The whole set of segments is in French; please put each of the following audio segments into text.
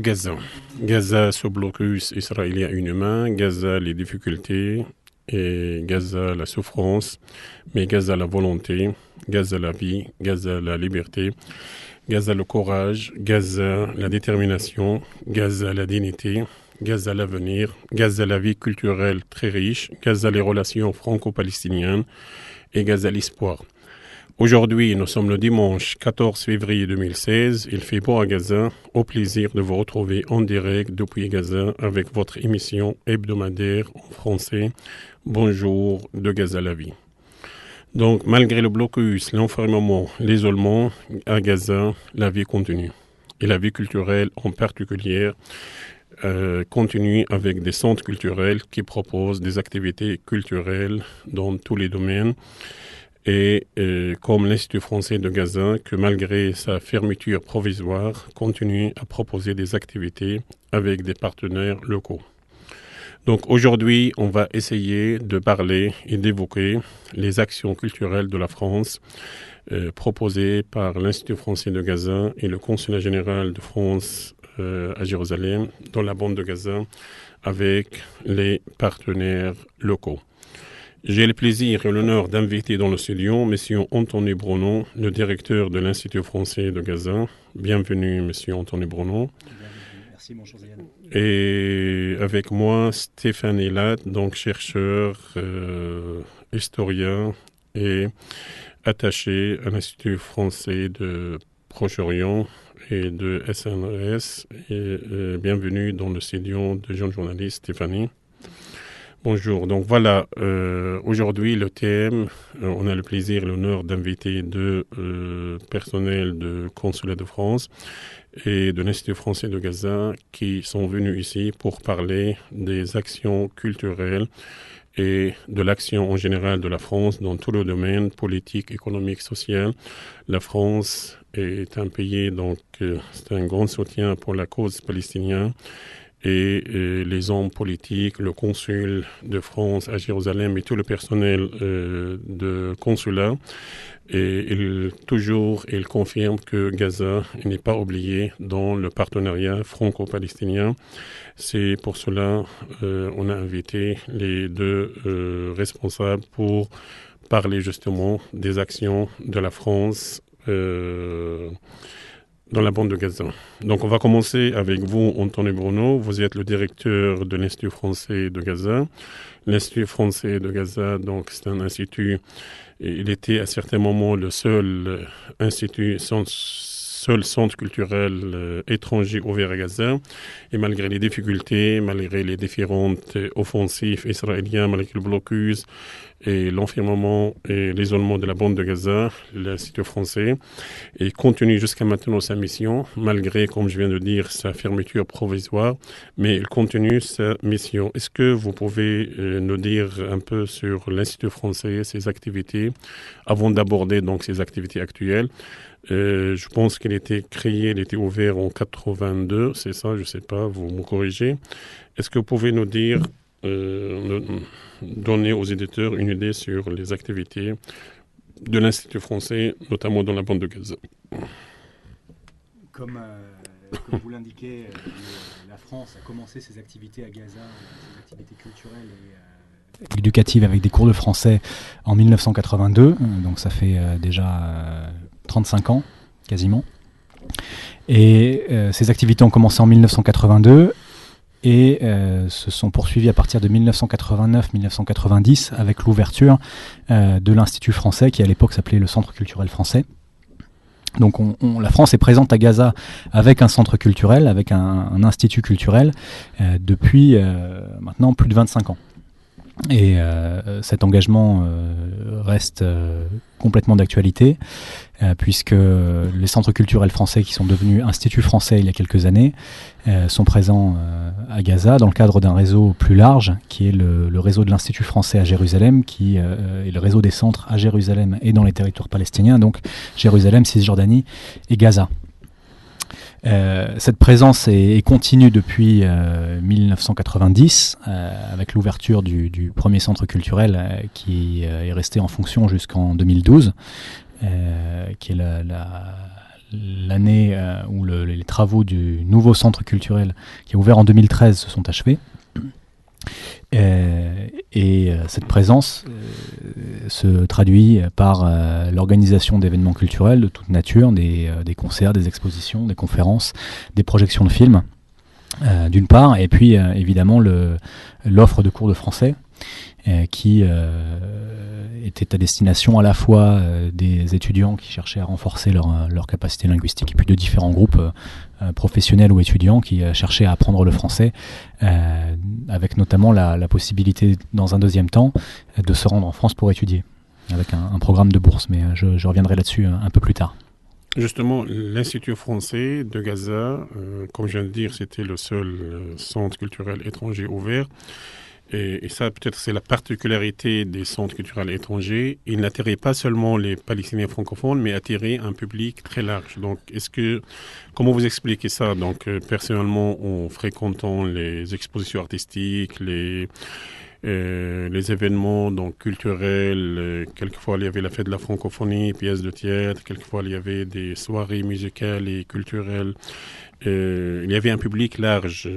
Gaza. Gaza, ce blocus israélien inhumain, Gaza, les difficultés, et Gaza, la souffrance, mais Gaza, la volonté, Gaza, la vie, Gaza, la liberté, Gaza, le courage, Gaza, la détermination, Gaza, la dignité, Gaza, l'avenir, Gaza, la vie culturelle très riche, Gaza, les relations franco-palestiniennes et Gaza, l'espoir. Aujourd'hui, nous sommes le dimanche 14 février 2016. Il fait beau à Gaza. Au plaisir de vous retrouver en direct depuis Gaza avec votre émission hebdomadaire en français. Bonjour de Gaza la vie. Donc, malgré le blocus, l'enfermement, l'isolement, à Gaza, la vie continue. Et la vie culturelle en particulier continue avec des centres culturels qui proposent des activités culturelles dans tous les domaines. Et comme l'Institut français de Gaza, que malgré sa fermeture provisoire, continue à proposer des activités avec des partenaires locaux. Donc aujourd'hui, on va essayer de parler et d'évoquer les actions culturelles de la France proposées par l'Institut français de Gaza et le Consulat général de France à Jérusalem, dans la bande de Gaza, avec les partenaires locaux. J'ai le plaisir et l'honneur d'inviter dans le studio M. Anthony Bruno, le directeur de l'Institut français de Gaza. Bienvenue, M. Anthony Bruno. Merci, mon cher Ziad. Et avec moi, Stéphane Elat, donc chercheur, historien et attaché à l'Institut français de Proche-Orient et de SNRS. Et bienvenue dans le studio de jeune journaliste Stéphanie. Bonjour, donc voilà, aujourd'hui le thème, on a le plaisir et l'honneur d'inviter deux personnels de Consulat de France et de l'Institut français de Gaza qui sont venus ici pour parler des actions culturelles et de l'action en général de la France dans tout le domaine politique, économique, social. La France est un pays, donc c'est un grand soutien pour la cause palestinienne. Et les hommes politiques, le consul de France à Jérusalem et tout le personnel de consulat, et il confirme que Gaza n'est pas oublié dans le partenariat franco-palestinien. C'est pour cela on a invité les deux responsables pour parler justement des actions de la France dans la bande de Gaza. Donc on va commencer avec vous, Anthony Bruno. Vous êtes le directeur de l'Institut français de Gaza. L'Institut français de Gaza, donc c'est un institut, il était à certains moments le seul institut, seul centre culturel étranger ouvert à Gaza. Et malgré les difficultés, malgré les différentes offensives israéliennes, malgré le blocus et l'enfermement et l'isolement de la bande de Gaza, l'Institut français continue jusqu'à maintenant sa mission, malgré, comme je viens de dire, sa fermeture provisoire, mais il continue sa mission. Est-ce que vous pouvez nous dire un peu sur l'Institut français, ses activités, avant d'aborder donc ses activités actuelles? Je pense qu'il était créé, il était ouvert en 82, c'est ça, je ne sais pas, vous me corrigez. Est-ce que vous pouvez nous dire, donner aux éditeurs une idée sur les activités de l'Institut français, notamment dans la bande de Gaza? Comme vous l'indiquez, la France a commencé ses activités à Gaza, ses activités culturelles et éducatives avec des cours de français en 1982, donc ça fait déjà 35 ans quasiment. Et ces activités ont commencé en 1982 et se sont poursuivies à partir de 1989-1990 avec l'ouverture de l'Institut français qui à l'époque s'appelait le Centre culturel français. Donc la France est présente à Gaza avec un centre culturel, avec un institut culturel depuis maintenant plus de 25 ans. Et cet engagement reste complètement d'actualité puisque les centres culturels français qui sont devenus Institut français il y a quelques années sont présents à Gaza dans le cadre d'un réseau plus large qui est le réseau de l'Institut français à Jérusalem qui est le réseau des centres à Jérusalem et dans les territoires palestiniens, donc Jérusalem, Cisjordanie et Gaza. Cette présence est continue depuis 1990 avec l'ouverture du premier centre culturel qui est resté en fonction jusqu'en 2012, qui est l'année où les travaux du nouveau centre culturel qui a ouvert en 2013 se sont achevés. Cette présence se traduit par l'organisation d'événements culturels de toute nature, des concerts, des expositions, des conférences, des projections de films, d'une part, et puis évidemment l'offre de cours de français qui était à destination à la fois des étudiants qui cherchaient à renforcer leur capacité linguistique et puis de différents groupes professionnels ou étudiants qui cherchaient à apprendre le français, avec notamment la possibilité dans un deuxième temps de se rendre en France pour étudier, avec un programme de bourse, mais je reviendrai là-dessus un peu plus tard. Justement, l'Institut français de Gaza, comme je viens de dire, c'était le seul centre culturel étranger ouvert. Et ça, peut-être, c'est la particularité des centres culturels étrangers. Ils n'attiraient pas seulement les Palestiniens francophones, mais attiraient un public très large. Donc, comment vous expliquez ça? Donc, personnellement, en fréquentant les expositions artistiques, les événements donc culturels, quelquefois il y avait la fête de la francophonie, pièces de théâtre, quelquefois il y avait des soirées musicales et culturelles. Il y avait un public large.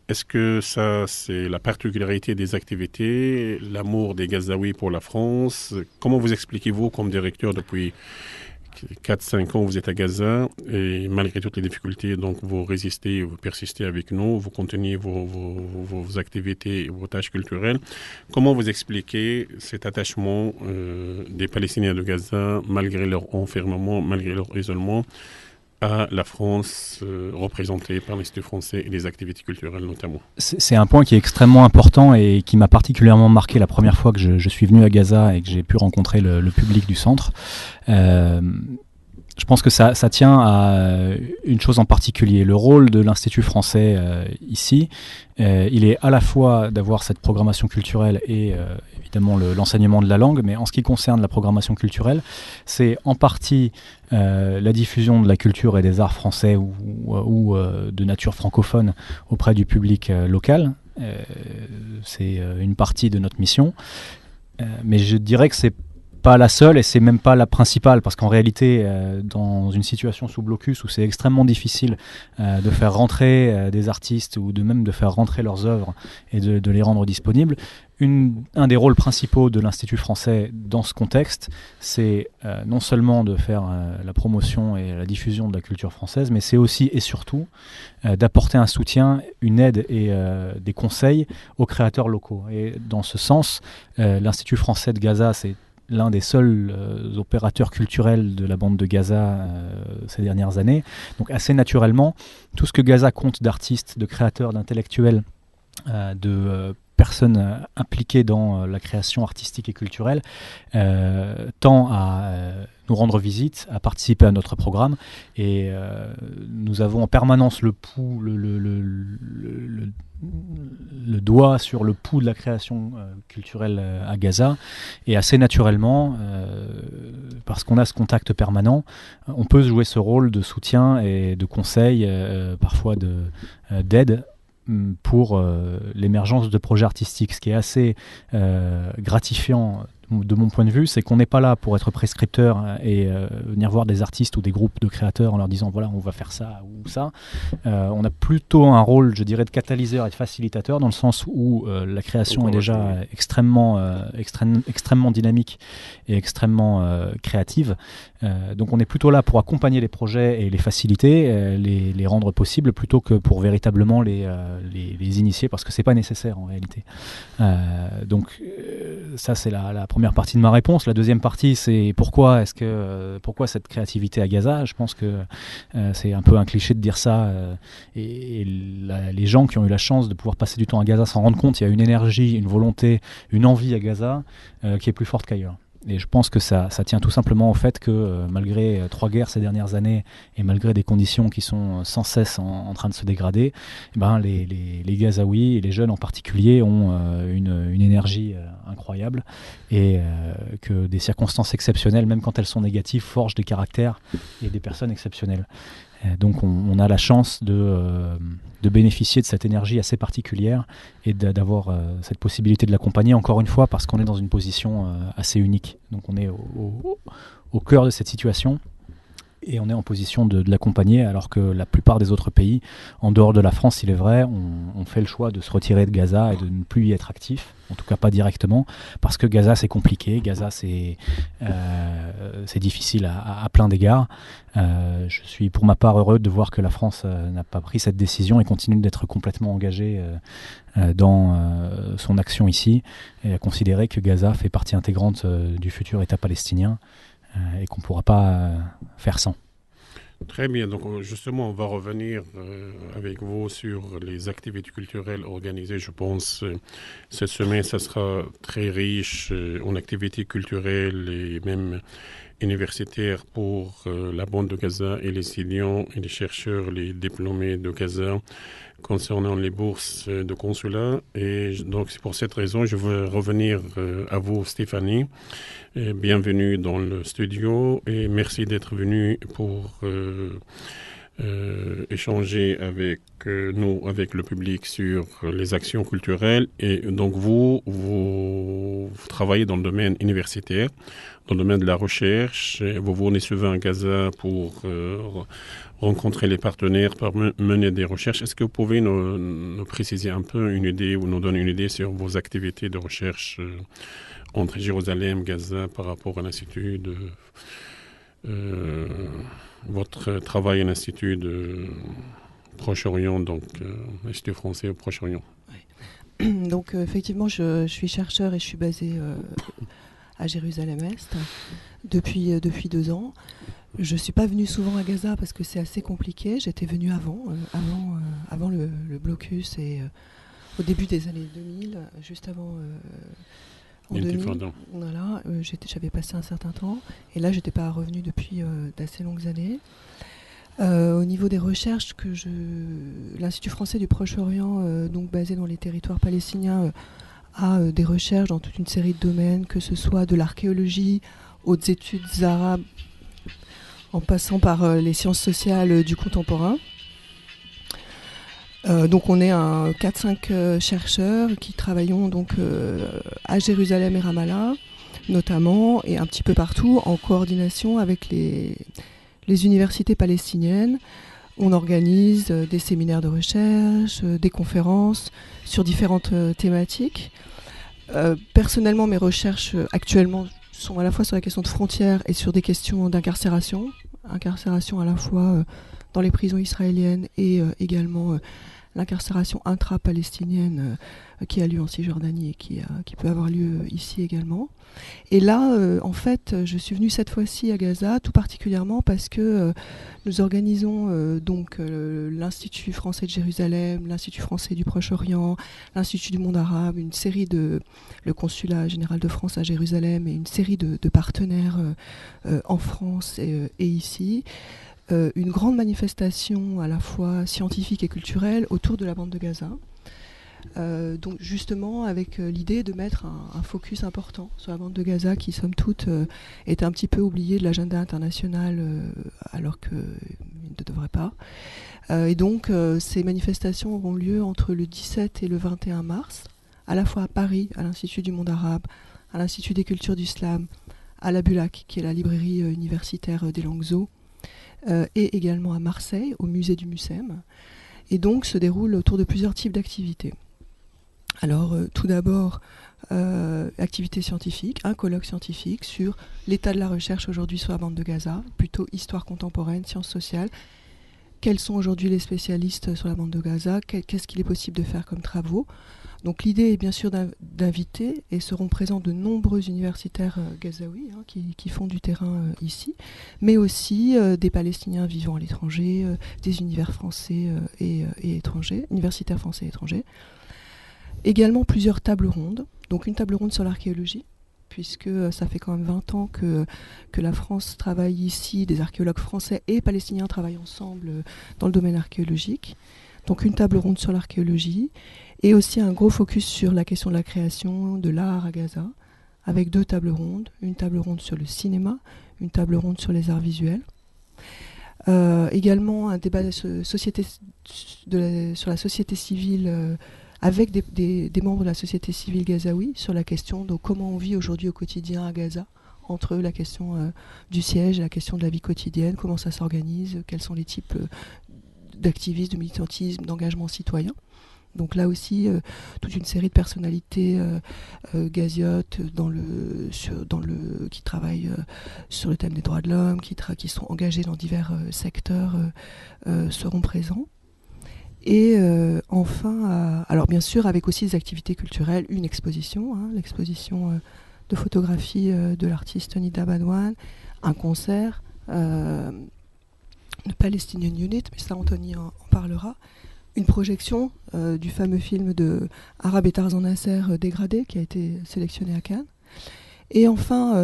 Est-ce que ça, c'est la particularité des activités, l'amour des Gazaouis pour la France? Comment vous expliquez-vous, comme directeur depuis 4-5 ans, vous êtes à Gaza et malgré toutes les difficultés, donc vous résistez, vous persistez avec nous, vous continuez vos activités et vos tâches culturelles. Comment vous expliquez cet attachement des Palestiniens de Gaza, malgré leur enfermement, malgré leur isolement, à la France représentée par l'Institut français et les activités culturelles notamment? C'est un point qui est extrêmement important et qui m'a particulièrement marqué la première fois que je suis venu à Gaza et que j'ai pu rencontrer le public du centre. Je pense que ça tient à une chose en particulier. Le rôle de l'Institut français ici, il est à la fois d'avoir cette programmation culturelle et évidemment l'enseignement de la langue, mais en ce qui concerne la programmation culturelle, c'est en partie la diffusion de la culture et des arts français ou de nature francophone auprès du public local. C'est une partie de notre mission, mais je dirais que c'est pas la seule et c'est même pas la principale, parce qu'en réalité dans une situation sous blocus où c'est extrêmement difficile de faire rentrer des artistes ou même de faire rentrer leurs œuvres et de les rendre disponibles, un des rôles principaux de l'Institut français dans ce contexte, c'est non seulement de faire la promotion et la diffusion de la culture française, mais c'est aussi et surtout d'apporter un soutien, une aide et des conseils aux créateurs locaux. Et dans ce sens, l'Institut français de Gaza, c'est l'un des seuls opérateurs culturels de la bande de Gaza ces dernières années. Donc assez naturellement, tout ce que Gaza compte d'artistes, de créateurs, d'intellectuels, de personnes impliquées dans la création artistique et culturelle, tend à nous rendre visite, à participer à notre programme. Et nous avons en permanence le doigt sur le pouls de la création culturelle à Gaza, et assez naturellement, parce qu'on a ce contact permanent, on peut jouer ce rôle de soutien et de conseil, parfois d'aide pour l'émergence de projets artistiques. Ce qui est assez gratifiant de mon point de vue, c'est qu'on n'est pas là pour être prescripteur et venir voir des artistes ou des groupes de créateurs en leur disant voilà, on va faire ça ou ça. On a plutôt un rôle, je dirais, de catalyseur et de facilitateur, dans le sens où la création est déjà extrêmement dynamique et extrêmement créative. Donc on est plutôt là pour accompagner les projets et les faciliter, les rendre possibles, plutôt que pour véritablement les initier, parce que c'est pas nécessaire en réalité. Donc ça, c'est la première partie de ma réponse. La deuxième partie, c'est pourquoi cette créativité à Gaza. Je pense que c'est un peu un cliché de dire ça, et les gens qui ont eu la chance de pouvoir passer du temps à Gaza s'en rendent compte. Il y a une énergie, une volonté, une envie à Gaza qui est plus forte qu'ailleurs. Et je pense que ça tient tout simplement au fait que malgré 3 guerres ces dernières années et malgré des conditions qui sont sans cesse en train de se dégrader, les Gazaouis et les jeunes en particulier ont une énergie incroyable, et que des circonstances exceptionnelles, même quand elles sont négatives, forgent des caractères et des personnes exceptionnelles. Donc on a la chance de bénéficier de cette énergie assez particulière et d'avoir cette possibilité de l'accompagner, encore une fois, parce qu'on est dans une position assez unique. Donc on est au cœur de cette situation, Et on est en position de l'accompagner, alors que la plupart des autres pays, en dehors de la France, il est vrai, on fait le choix de se retirer de Gaza et de ne plus y être actif, en tout cas pas directement, parce que Gaza c'est compliqué, Gaza c'est difficile à plein d'égards. Je suis pour ma part heureux de voir que la France n'a pas pris cette décision et continue d'être complètement engagée dans son action ici, et à considérer que Gaza fait partie intégrante du futur État palestinien. Et qu'on ne pourra pas faire sans. Très bien, donc justement, on va revenir avec vous sur les activités culturelles organisées. Je pense cette semaine, ça sera très riche en activités culturelles et même universitaires pour la bande de Gaza et les étudiants et les chercheurs, les diplômés de Gaza concernant les bourses de consulat. Et donc, c'est pour cette raison, je veux revenir à vous, Stéphanie. Et bienvenue dans le studio et merci d'être venu pour échanger avec nous, avec le public sur les actions culturelles. Et donc, vous travaillez dans le domaine universitaire, dans le domaine de la recherche. Vous venez souvent à Gaza pour rencontrer les partenaires, pour mener des recherches. Est-ce que vous pouvez nous préciser un peu une idée ou nous donner une idée sur vos activités de recherche entre Jérusalem, Gaza, par rapport à l'Institut de... votre travail à l'Institut de Proche-Orient, donc l'Institut français au Proche-Orient. Ouais. Donc effectivement, je suis chercheur et je suis basée à Jérusalem-Est depuis 2 ans. Je ne suis pas venue souvent à Gaza parce que c'est assez compliqué. J'étais venue avant le blocus et au début des années 2000, juste avant... en 2000, voilà, j'avais passé un certain temps et là j'étais pas revenue depuis d'assez longues années. Au niveau des recherches l'Institut français du Proche-Orient, donc basé dans les territoires palestiniens, a des recherches dans toute une série de domaines, que ce soit de l'archéologie, hautes études arabes, en passant par les sciences sociales du contemporain. Donc on est 4-5 chercheurs qui travaillons donc à Jérusalem et Ramallah notamment, et un petit peu partout en coordination avec les universités palestiniennes. On organise des séminaires de recherche, des conférences sur différentes thématiques. Personnellement, mes recherches actuellement sont à la fois sur la question de frontières et sur des questions d'incarcération. Incarcération à la fois dans les prisons israéliennes et également l'incarcération intra-palestinienne qui a lieu en Cisjordanie et qui peut avoir lieu ici également. Et là, en fait, je suis venue cette fois-ci à Gaza, tout particulièrement parce que nous organisons donc l'Institut français de Jérusalem, l'Institut français du Proche-Orient, l'Institut du monde arabe, le Consulat général de France à Jérusalem et une série de partenaires en France et ici. Une grande manifestation à la fois scientifique et culturelle autour de la bande de Gaza. Donc justement avec l'idée de mettre un focus important sur la bande de Gaza qui somme toute est un petit peu oubliée de l'agenda international alors qu'il ne devrait pas. Et donc ces manifestations auront lieu entre le 17 et le 21 mars, à la fois à Paris, à l'Institut du monde arabe, à l'Institut des cultures du Slam, à la Bulac, qui est la librairie universitaire des langues zo, et également à Marseille, au musée du Mucem. Et donc se déroule autour de plusieurs types d'activités. Alors tout d'abord, activité scientifique, un colloque scientifique sur l'état de la recherche aujourd'hui sur la bande de Gaza, plutôt histoire contemporaine, sciences sociales. Quels sont aujourd'hui les spécialistes sur la bande de Gaza? Qu'est-ce qu'il est possible de faire comme travaux? Donc l'idée est bien sûr d'inviter, et seront présents de nombreux universitaires gazaouis qui font du terrain ici, mais aussi des Palestiniens vivant à l'étranger, des universitaires français et étrangers, universitaires français et étrangers. Également plusieurs tables rondes, donc une table ronde sur l'archéologie, puisque ça fait quand même 20 ans que la France travaille ici, des archéologues français et palestiniens travaillent ensemble dans le domaine archéologique. Donc une table ronde sur l'archéologie, et aussi un gros focus sur la question de la création de l'art à Gaza, avec 2 tables rondes, une table ronde sur le cinéma, une table ronde sur les arts visuels. Également un débat sur la société civile avec des membres de la société civile gazaoui sur la question de comment on vit aujourd'hui au quotidien à Gaza entre la question du siège et la question de la vie quotidienne, comment ça s'organise, quels sont les types d'activisme, de militantisme, d'engagement citoyen. Donc là aussi, toute une série de personnalités gaziotes qui travaillent sur le thème des droits de l'homme, qui sont engagés dans divers secteurs, seront présents. Et enfin, alors bien sûr, avec aussi des activités culturelles, une exposition, l'exposition de photographie de l'artiste Nida Badouane, un concert, le Palestinian Unit, mais ça Anthony en parlera, une projection du fameux film de Arabe et Tarzan Nasser Dégradé, qui a été sélectionné à Cannes. Et enfin,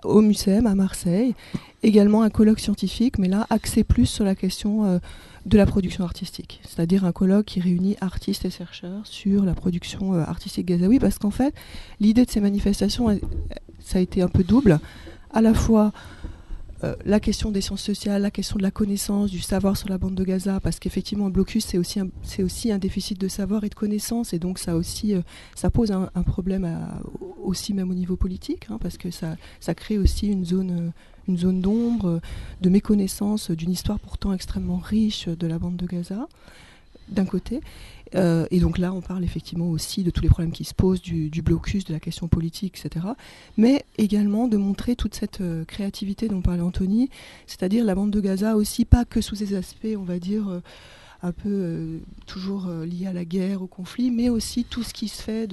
au MUSEM à Marseille, également un colloque scientifique, mais là axé plus sur la question de la production artistique, c'est-à-dire un colloque qui réunit artistes et chercheurs sur la production artistique gazaoui, parce qu'en fait, l'idée de ces manifestations, ça a été un peu double, à la fois la question des sciences sociales, la question de la connaissance, du savoir sur la bande de Gaza, parce qu'effectivement, le blocus, c'est aussi un déficit de savoir et de connaissance, et donc ça pose un problème aussi même au niveau politique, parce que ça crée aussi une zone d'ombre, de méconnaissance d'une histoire pourtant extrêmement riche de la bande de Gaza, d'un côté. Et donc là, on parle effectivement aussi de tous les problèmes qui se posent, du blocus, de la question politique, etc. Mais également de montrer toute cette créativité dont parlait Anthony, c'est-à-dire la bande de Gaza aussi, pas que sous ses aspects, on va dire, un peu toujours liés à la guerre, au conflit, mais aussi tout ce qui se fait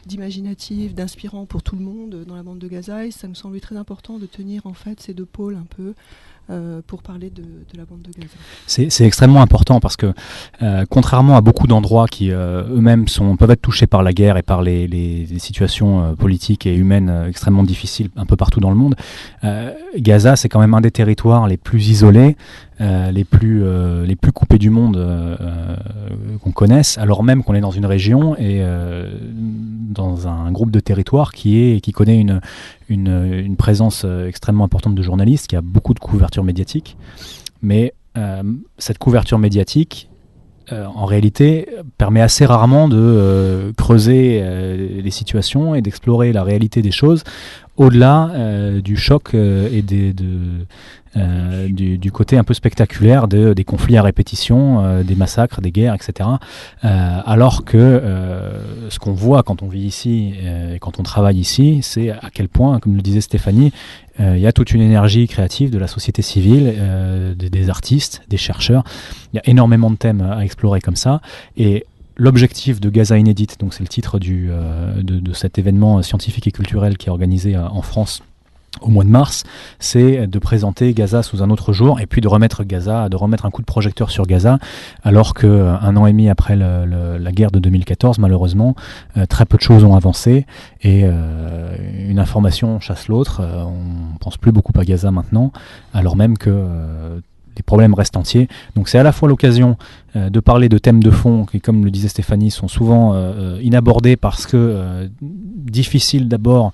d'imaginatif, d'inspirant pour tout le monde dans la bande de Gaza. Et ça me semblait très important de tenir en fait ces deux pôles un peu pour parler de la bande de Gaza. C'est extrêmement important parce que contrairement à beaucoup d'endroits qui eux-mêmes peuvent être touchés par la guerre et par les situations politiques et humaines extrêmement difficiles un peu partout dans le monde, Gaza c'est quand même un des territoires les plus isolés, les plus coupés du monde qu'on connaisse, alors même qu'on est dans une région et dans un groupe de territoire qui connaît une présence extrêmement importante de journalistes, qui a beaucoup de couverture médiatique. Mais cette couverture médiatique, en réalité, permet assez rarement de creuser les situations et d'explorer la réalité des choses au-delà du choc et du côté un peu spectaculaire des conflits à répétition, des massacres, des guerres, etc. Alors que ce qu'on voit quand on vit ici et quand on travaille ici, c'est à quel point, comme le disait Stéphanie, il y a toute une énergie créative de la société civile, des artistes, des chercheurs. Il y a énormément de thèmes à explorer comme ça. Et l'objectif de Gaza Inédite, donc c'est le titre de cet événement scientifique et culturel qui est organisé en France au mois de mars, c'est de présenter Gaza sous un autre jour et puis de remettre un coup de projecteur sur Gaza, alors qu'un an et demi après la guerre de 2014, malheureusement, très peu de choses ont avancé et une information chasse l'autre. On pense plus beaucoup à Gaza maintenant, alors même que les problèmes restent entiers. Donc c'est à la fois l'occasion de parler de thèmes de fond qui, comme le disait Stéphanie, sont souvent inabordés parce que difficiles d'abord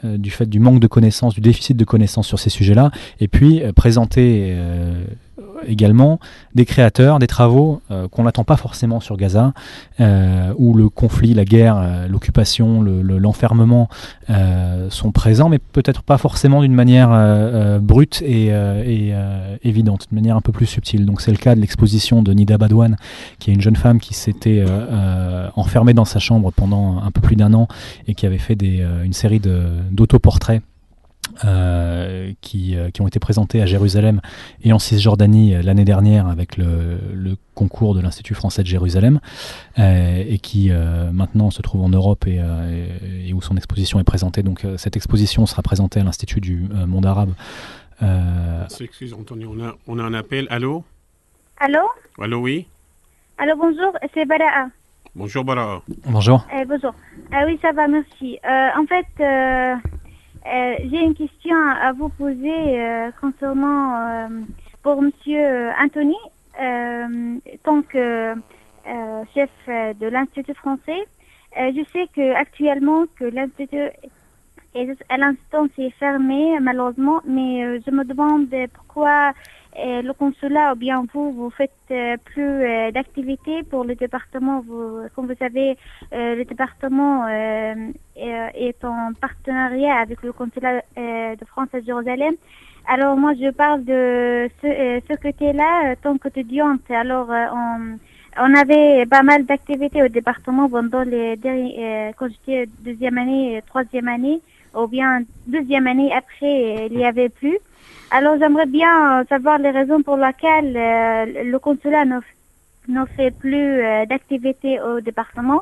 du fait du manque de connaissances, du déficit de connaissances sur ces sujets-là, et puis présenter également des créateurs, des travaux qu'on n'attend pas forcément sur Gaza, où le conflit, la guerre, l'occupation, l'enfermement sont présents, mais peut-être pas forcément d'une manière brute et évidente, d'une manière un peu plus subtile. Donc c'est le cas de l'exposition de Nida Badouane, qui est une jeune femme qui s'était enfermée dans sa chambre pendant un peu plus d'un an et qui avait fait une série d'autoportraits qui ont été présentés à Jérusalem et en Cisjordanie l'année dernière avec le concours de l'Institut français de Jérusalem et qui maintenant se trouve en Europe et où son exposition est présentée. Donc cette exposition sera présentée à l'Institut du monde arabe. Excuse Anthony, on a un appel. Allô? Allô? Allô, oui? Allô, bonjour, c'est Baraa. Bonjour Baraa. Bonjour. Bonjour. Oui, ça va, merci. En fait, j'ai une question à vous poser concernant pour Monsieur Anthony, tant que chef de l'Institut français. Je sais que actuellement que l'Institut à l'instant c'est fermé malheureusement, mais je me demande pourquoi le consulat ou bien vous faites plus d'activités pour le département. Comme vous savez, le département est est en partenariat avec le consulat de France à Jérusalem. Alors moi je parle de ce côté-là, tant qu'étudiante. Alors on avait pas mal d'activités au département pendant les derniers, quand j'étais deuxième année, troisième année, ou bien deuxième année après, il n'y avait plus. Alors j'aimerais bien savoir les raisons pour lesquelles le consulat ne fait plus d'activités au département.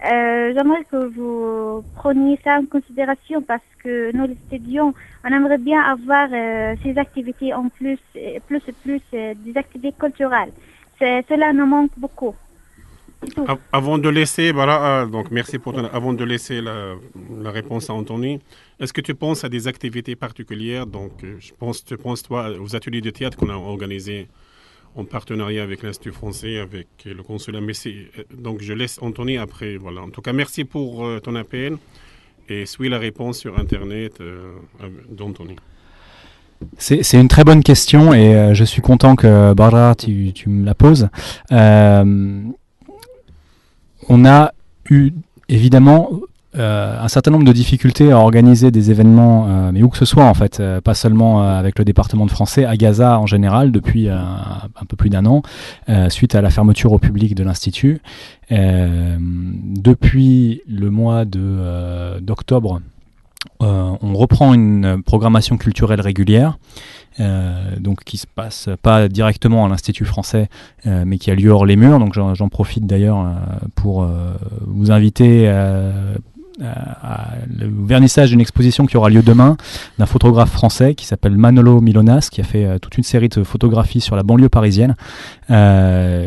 J'aimerais que vous preniez ça en considération parce que nous, les étudiants, on aimerait bien avoir ces activités en plus des activités culturelles. Cela nous manque beaucoup. Avant de laisser, voilà, donc merci pour avant de laisser la réponse à Anthony, est-ce que tu penses à des activités particulières? Donc, tu penses toi aux ateliers de théâtre qu'on a organisés en partenariat avec l'Institut français, avec le consulat. Mais donc, je laisse Anthony après. Voilà. En tout cas, merci pour ton appel et suis la réponse sur Internet d'Anthony. C'est une très bonne question et je suis content que Barbara, tu me la poses. On a eu évidemment un certain nombre de difficultés à organiser des événements, mais où que ce soit en fait, pas seulement avec le département de français, à Gaza en général, depuis un peu plus d'un an, suite à la fermeture au public de l'Institut. Depuis le mois d'octobre, on reprend une programmation culturelle régulière, donc qui se passe pas directement à l'Institut français, mais qui a lieu hors les murs. Donc j'en profite d'ailleurs pour vous inviter le vernissage d'une exposition qui aura lieu demain d'un photographe français qui s'appelle Manolo Milonas, qui a fait toute une série de photographies sur la banlieue parisienne, un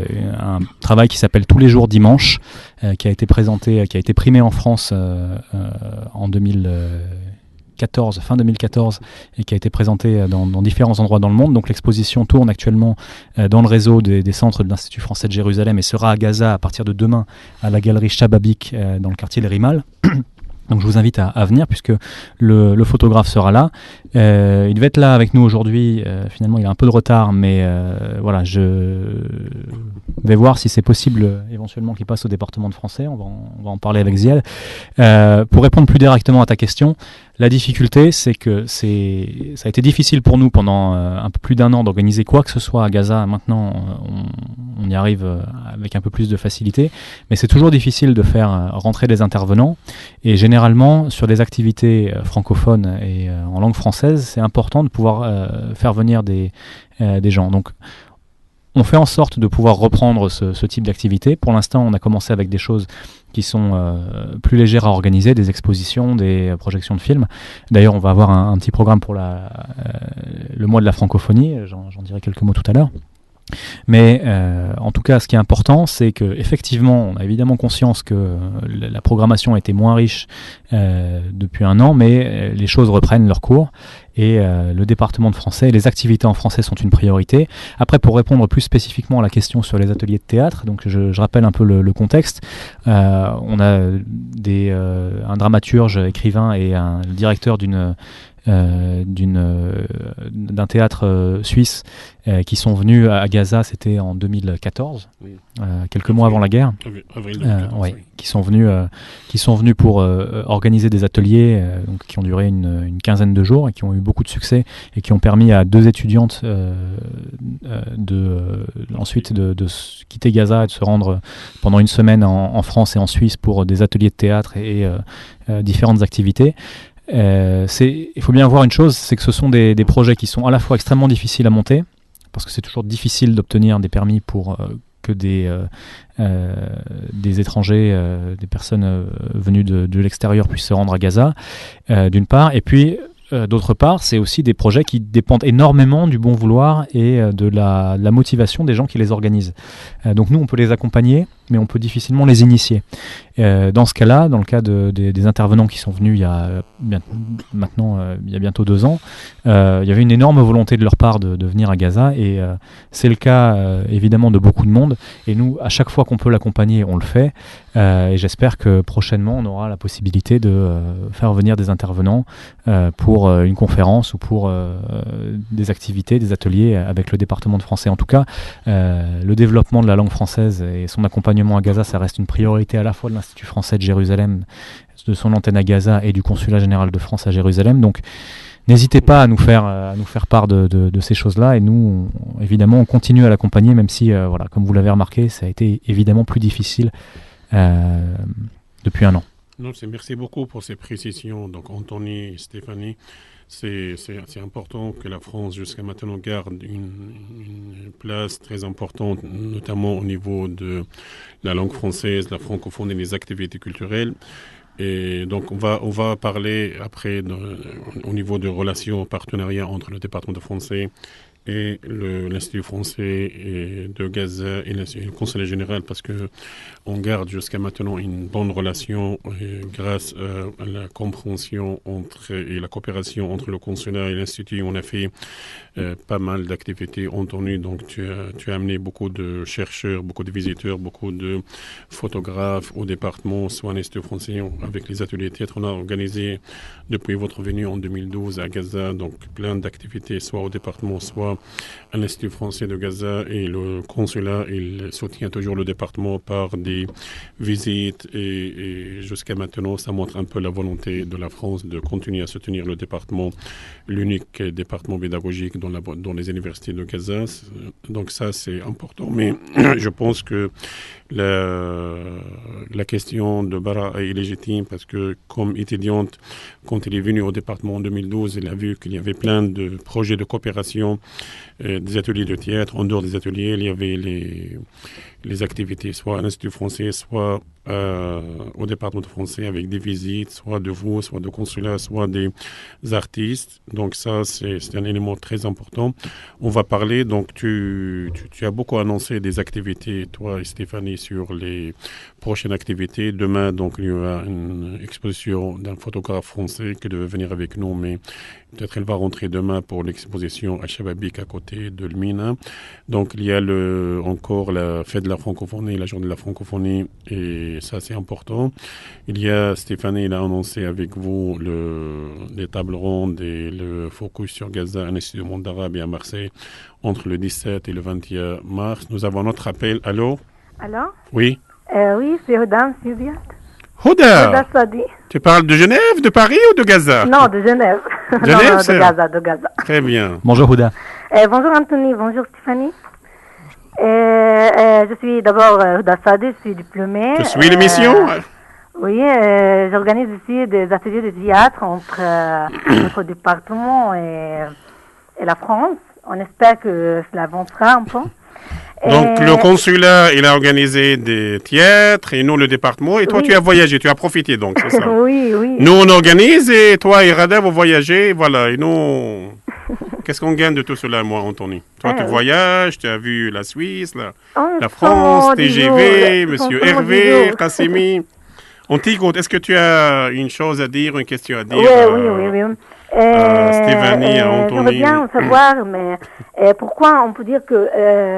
travail qui s'appelle Tous les jours dimanche, qui a été présenté, qui a été primé en France en 2014, fin 2014, et qui a été présenté dans différents endroits dans le monde. Donc l'exposition tourne actuellement dans le réseau des centres de l'Institut français de Jérusalem et sera à Gaza à partir de demain à la galerie Shababik dans le quartier Les Rimal. Donc je vous invite à venir puisque le photographe sera là. Il devait être là avec nous aujourd'hui. Finalement, il a un peu de retard, mais voilà, je vais voir si c'est possible éventuellement qu'il passe au département de français. On va en parler avec Ziad. Pour répondre plus directement à ta question, la difficulté, c'est que ça a été difficile pour nous pendant un peu plus d'un an d'organiser quoi que ce soit à Gaza. Maintenant, on y arrive avec un peu plus de facilité, mais c'est toujours difficile de faire rentrer des intervenants. Et généralement, sur des activités francophones et en langue française, c'est important de pouvoir faire venir des gens. Donc, on fait en sorte de pouvoir reprendre ce type d'activité. Pour l'instant, on a commencé avec des choses qui sont plus légères à organiser, des expositions, des projections de films. D'ailleurs, on va avoir un petit programme pour le mois de la francophonie. J'en dirai quelques mots tout à l'heure. Mais en tout cas, ce qui est important, c'est qu'effectivement, on a évidemment conscience que la programmation était moins riche depuis un an, mais les choses reprennent leur cours. Et le département de français, les activités en français sont une priorité. Après, pour répondre plus spécifiquement à la question sur les ateliers de théâtre, donc je rappelle un peu le contexte. On a un dramaturge, écrivain et un directeur d'un théâtre suisse qui sont venus à Gaza, c'était en 2014, oui. Quelques mois avant la guerre, avril 2014, oui. qui sont venus pour organiser des ateliers donc, qui ont duré une quinzaine de jours et qui ont eu beaucoup de succès et qui ont permis à 2 étudiantes ensuite de quitter Gaza et de se rendre pendant une semaine en France et en Suisse pour des ateliers de théâtre et différentes activités. Il faut bien voir une chose, c'est que ce sont des projets qui sont à la fois extrêmement difficiles à monter, parce que c'est toujours difficile d'obtenir des permis pour que des étrangers, des personnes venues de l'extérieur puissent se rendre à Gaza, d'une part, et puis d'autre part, c'est aussi des projets qui dépendent énormément du bon vouloir et de la motivation des gens qui les organisent. Donc nous, on peut les accompagner, mais on peut difficilement les initier. Dans ce cas-là, dans le cas des intervenants qui sont venus il y a bientôt 2 ans, il y avait une énorme volonté de leur part de venir à Gaza, et c'est le cas évidemment de beaucoup de monde. Et nous, à chaque fois qu'on peut l'accompagner, on le fait. Et j'espère que prochainement, on aura la possibilité de faire venir des intervenants pour une conférence ou pour des activités, des ateliers avec le département de français. En tout cas, le développement de la langue française et son accompagnement l'enseignement à Gaza, ça reste une priorité à la fois de l'Institut français de Jérusalem, de son antenne à Gaza et du Consulat général de France à Jérusalem. Donc, n'hésitez pas à nous faire part de ces choses-là. Et nous, évidemment, on continue à l'accompagner, même si, voilà, comme vous l'avez remarqué, ça a été évidemment plus difficile depuis un an. Non, merci beaucoup pour ces précisions. Donc, Anthony, Stéphanie, c'est important que la France, jusqu'à maintenant, garde une place très importante, notamment au niveau de la langue française, la francophonie et les activités culturelles. Et donc, on va parler après au niveau de relations, partenariats entre le département de français et l'Institut français de Gaza et le Conseil général, parce que on garde jusqu'à maintenant une bonne relation grâce à la compréhension et la coopération entre le consulat et l'Institut. On a fait pas mal d'activités, Anthony. Donc tu as amené beaucoup de chercheurs, beaucoup de visiteurs, beaucoup de photographes au département, soit à l'Institut français avec les ateliers théâtre. On a organisé depuis votre venue en 2012 à Gaza, donc plein d'activités, soit au département, soit à l'Institut français de Gaza, et le consulat, il soutient toujours le département par des visites et jusqu'à maintenant, ça montre un peu la volonté de la France de continuer à soutenir le département, l'unique département pédagogique dans les universités de Gaza. Donc ça, c'est important. Mais je pense que la question de Bara est légitime parce que comme étudiante, quand il est venu au département en 2012, il a vu qu'il y avait plein de projets de coopération, des ateliers de théâtre. En dehors des ateliers, il y avait les activités, soit à l'Institut français, soit au département de français avec des visites, soit de vous, soit de consulat, soit des artistes. Donc ça, c'est un élément très important. On va parler, donc tu as beaucoup annoncé des activités, toi et Stéphanie, sur les prochaines activités. Demain, donc, il y aura une exposition d'un photographe français qui devait venir avec nous, mais peut-être elle va rentrer demain pour l'exposition à Chababik à côté de l'Mina. Donc il y a encore la fête de la francophonie, la journée de la francophonie, et ça c'est important. Il y a, Stéphanie, il a annoncé avec vous les tables rondes et le focus sur Gaza à l'Institut du monde arabe et à Marseille entre le 17 et le 21 mars. Nous avons notre appel. Allô? Allô? Oui? Oui, c'est Hoda Subiat. Hoda Sadi. Tu parles de Genève, de Paris ou de Gaza? Non, de Genève. Genève, non, de Gaza. Très bien. Bonjour Houda. Bonjour Anthony, bonjour Stéphanie. Je suis d'abord Hoda Sadi, je suis diplômée. Tu suis l'émission? Oui, j'organise ici des ateliers de théâtre entre notre département et la France. On espère que cela avancera un peu. Donc, le consulat, il a organisé des théâtres, et nous, le département, et toi, oui. Tu as voyagé, tu as profité, donc, c'est ça? Oui, oui. Nous, on organise, et toi et Rada, vous voyagez, voilà, et nous, qu'est-ce qu'on gagne de tout cela, moi, Anthony? Toi, tu voyages, tu as vu la Suisse, la France, TGV, Monsieur Hervé, Kassemi. On t'écoute, est-ce que tu as une chose à dire, une question à dire? Oui. Stéphanie, Anthony. J'aimerais bien savoir, mais pourquoi on peut dire que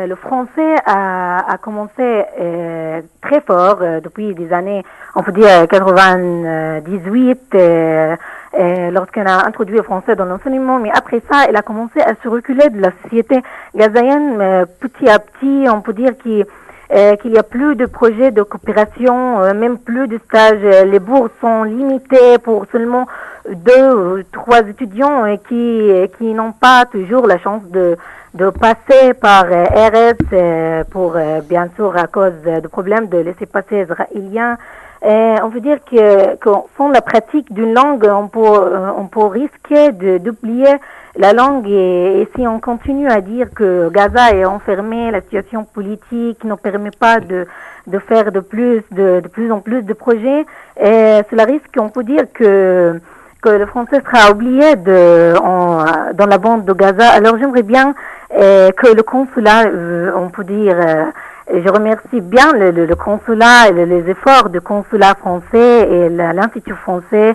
le français a commencé très fort depuis des années, on peut dire 98, lorsqu'on a introduit le français dans l'enseignement, mais après ça, il a commencé à se reculer de la société gazaïenne petit à petit. On peut dire qu'il y a plus de projets de coopération, même plus de stages. Les bourses sont limitées pour seulement 2 ou 3 étudiants qui n'ont pas toujours la chance de passer par RS pour, bien sûr, à cause de problèmes de laissez-passer israéliens. On veut dire que sans la pratique d'une langue, on peut risquer d'oublier la langue, et si on continue à dire que Gaza est enfermé, la situation politique ne permet pas de faire de plus en plus de projets, cela risque, on peut dire que le français sera oublié dans la bande de Gaza. Alors j'aimerais bien que le consulat, on peut dire, je remercie bien le consulat et les efforts du consulat français et l'Institut français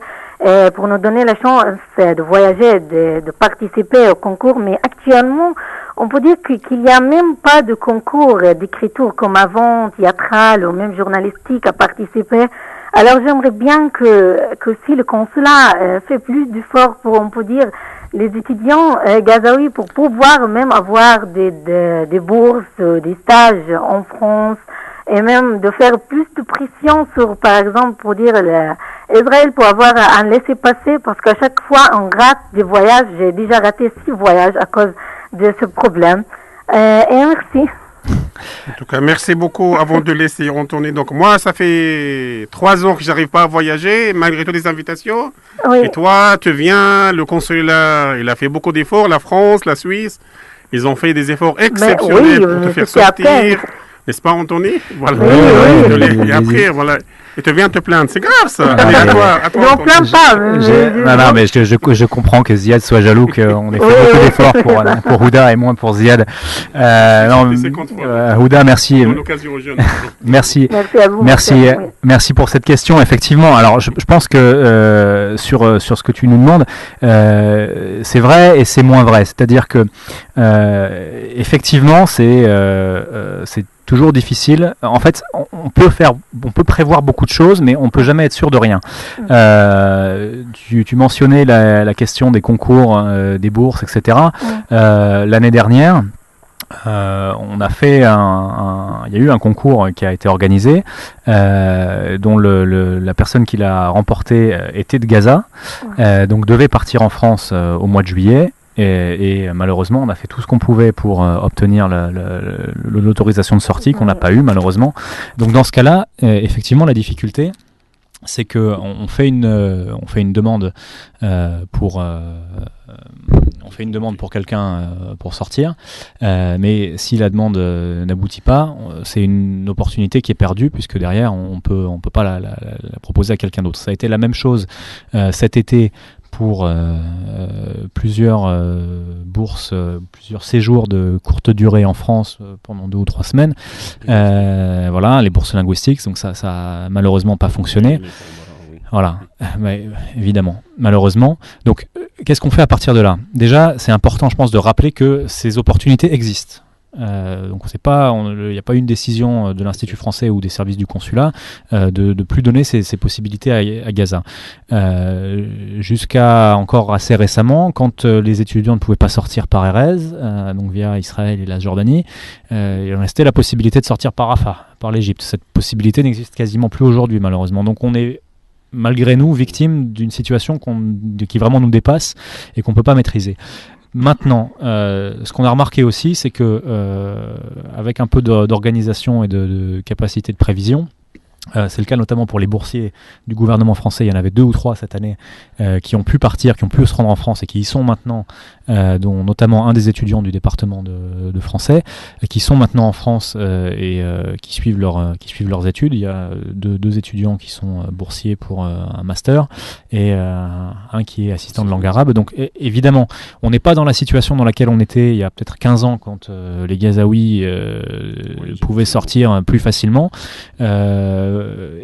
pour nous donner la chance de voyager, de participer au concours. Mais actuellement, on peut dire qu'il n'y a même pas de concours d'écriture comme avant, théâtral ou même journalistique à participer. Alors j'aimerais bien que si le consulat fait plus d'efforts pour, on peut dire, les étudiants gazaouis pour pouvoir même avoir des bourses, des stages en France, et même de faire plus de pression sur, par exemple, pour dire Israël pour avoir un laissez-passer, parce qu'à chaque fois on rate des voyages. J'ai déjà raté 6 voyages à cause de ce problème. Et merci. En tout cas, merci beaucoup. Avant de laisser retourner, donc moi, ça fait 3 ans que j'arrive pas à voyager, malgré toutes les invitations. Oui. Et toi, tu viens, le consulat, il a fait beaucoup d'efforts, la France, la Suisse, ils ont fait des efforts exceptionnels pour te faire sortir. N'est-ce pas, Anthony? Voilà. Oui. Et après, voilà. Et tu viens te plaindre. C'est grave, ça. Allez, à toi. Je n'en plains pas. Non, mais je comprends que Ziad soit jaloux qu'on ait fait beaucoup d'efforts pour Houda et moins pour Ziad. Houda, merci. Merci. Merci à vous. Merci pour cette question. Effectivement, alors je pense que sur ce que tu nous demandes, c'est vrai et c'est moins vrai. C'est-à-dire que effectivement, c'est toujours difficile. En fait, on peut prévoir beaucoup de choses, mais on peut jamais être sûr de rien. Tu mentionnais la question des concours, des bourses, etc. L'année dernière, on a fait il y a eu un concours qui a été organisé, dont la personne qui l'a remporté était de Gaza, donc devait partir en France au mois de juillet. Et malheureusement, on a fait tout ce qu'on pouvait pour obtenir l'autorisation de sortie, qu'on n'a pas eu malheureusement. Donc dans ce cas-là, effectivement, la difficulté, c'est que on fait une demande pour quelqu'un pour sortir, mais si la demande n'aboutit pas, c'est une opportunité qui est perdue, puisque derrière on peut pas la proposer à quelqu'un d'autre. Ça a été la même chose cet été pour plusieurs bourses, plusieurs séjours de courte durée en France pendant 2 ou 3 semaines. Voilà, les bourses linguistiques, donc ça a malheureusement pas fonctionné. Voilà, évidemment, malheureusement. Donc, qu'est-ce qu'on fait à partir de là? Déjà, c'est important, je pense, de rappeler que ces opportunités existent. Donc il n'y a pas eu une décision de l'Institut français ou des services du consulat de plus donner ces possibilités à Gaza. Jusqu'à encore assez récemment, quand les étudiants ne pouvaient pas sortir par Erez, donc via Israël et la Jordanie, il restait la possibilité de sortir par Rafah, par l'Égypte. Cette possibilité n'existe quasiment plus aujourd'hui, malheureusement. Donc on est malgré nous victime d'une situation qui vraiment nous dépasse et qu'on ne peut pas maîtriser. Maintenant, ce qu'on a remarqué aussi, c'est que avec un peu d'organisation et de capacité de prévision, c'est le cas notamment pour les boursiers du gouvernement français. Il y en avait 2 ou 3 cette année qui ont pu partir, qui ont pu se rendre en France et qui y sont maintenant, dont notamment un des étudiants du département de français, qui sont maintenant en France et qui suivent leurs études. Il y a deux étudiants qui sont boursiers pour un master et un qui est assistant de langue arabe. Donc évidemment, on n'est pas dans la situation dans laquelle on était il y a peut-être 15 ans quand les Gazaouis pouvaient sortir plus facilement.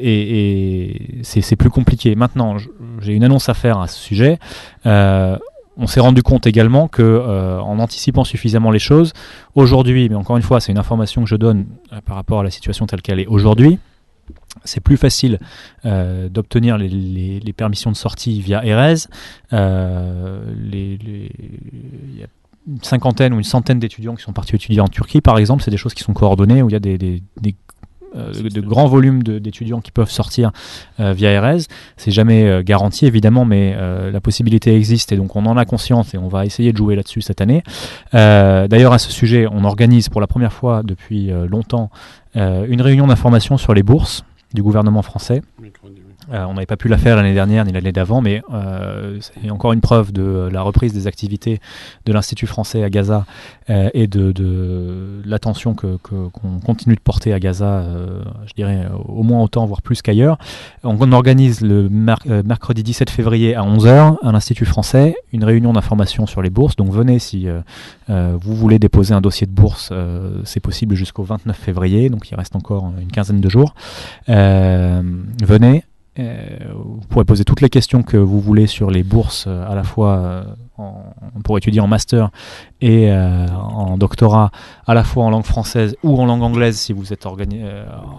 Et c'est plus compliqué. Maintenant, j'ai une annonce à faire à ce sujet. On s'est rendu compte également que, en anticipant suffisamment les choses, aujourd'hui, mais encore une fois, c'est une information que je donne par rapport à la situation telle qu'elle est aujourd'hui, c'est plus facile d'obtenir les permissions de sortie via Erez. Il y a une cinquantaine ou une centaine d'étudiants qui sont partis étudier en Turquie, par exemple. C'est des choses qui sont coordonnées, où il y a de grands volumes d'étudiants qui peuvent sortir via Erez. C'est jamais garanti évidemment, mais la possibilité existe et donc on en a conscience et on va essayer de jouer là-dessus cette année. D'ailleurs à ce sujet, on organise pour la première fois depuis longtemps une réunion d'information sur les bourses du gouvernement français. On n'avait pas pu la faire l'année dernière ni l'année d'avant, mais c'est encore une preuve de la reprise des activités de l'Institut français à Gaza et de l'attention qu'on continue de porter à Gaza, je dirais au moins autant, voire plus qu'ailleurs. On organise le mercredi 17 février à 11h à l'Institut français une réunion d'information sur les bourses. Donc venez si vous voulez déposer un dossier de bourse, c'est possible jusqu'au 29 février, donc il reste encore une quinzaine de jours. Venez. Vous pourrez poser toutes les questions que vous voulez sur les bourses à la fois pour étudier en master et en doctorat, à la fois en langue française ou en langue anglaise, si vous êtes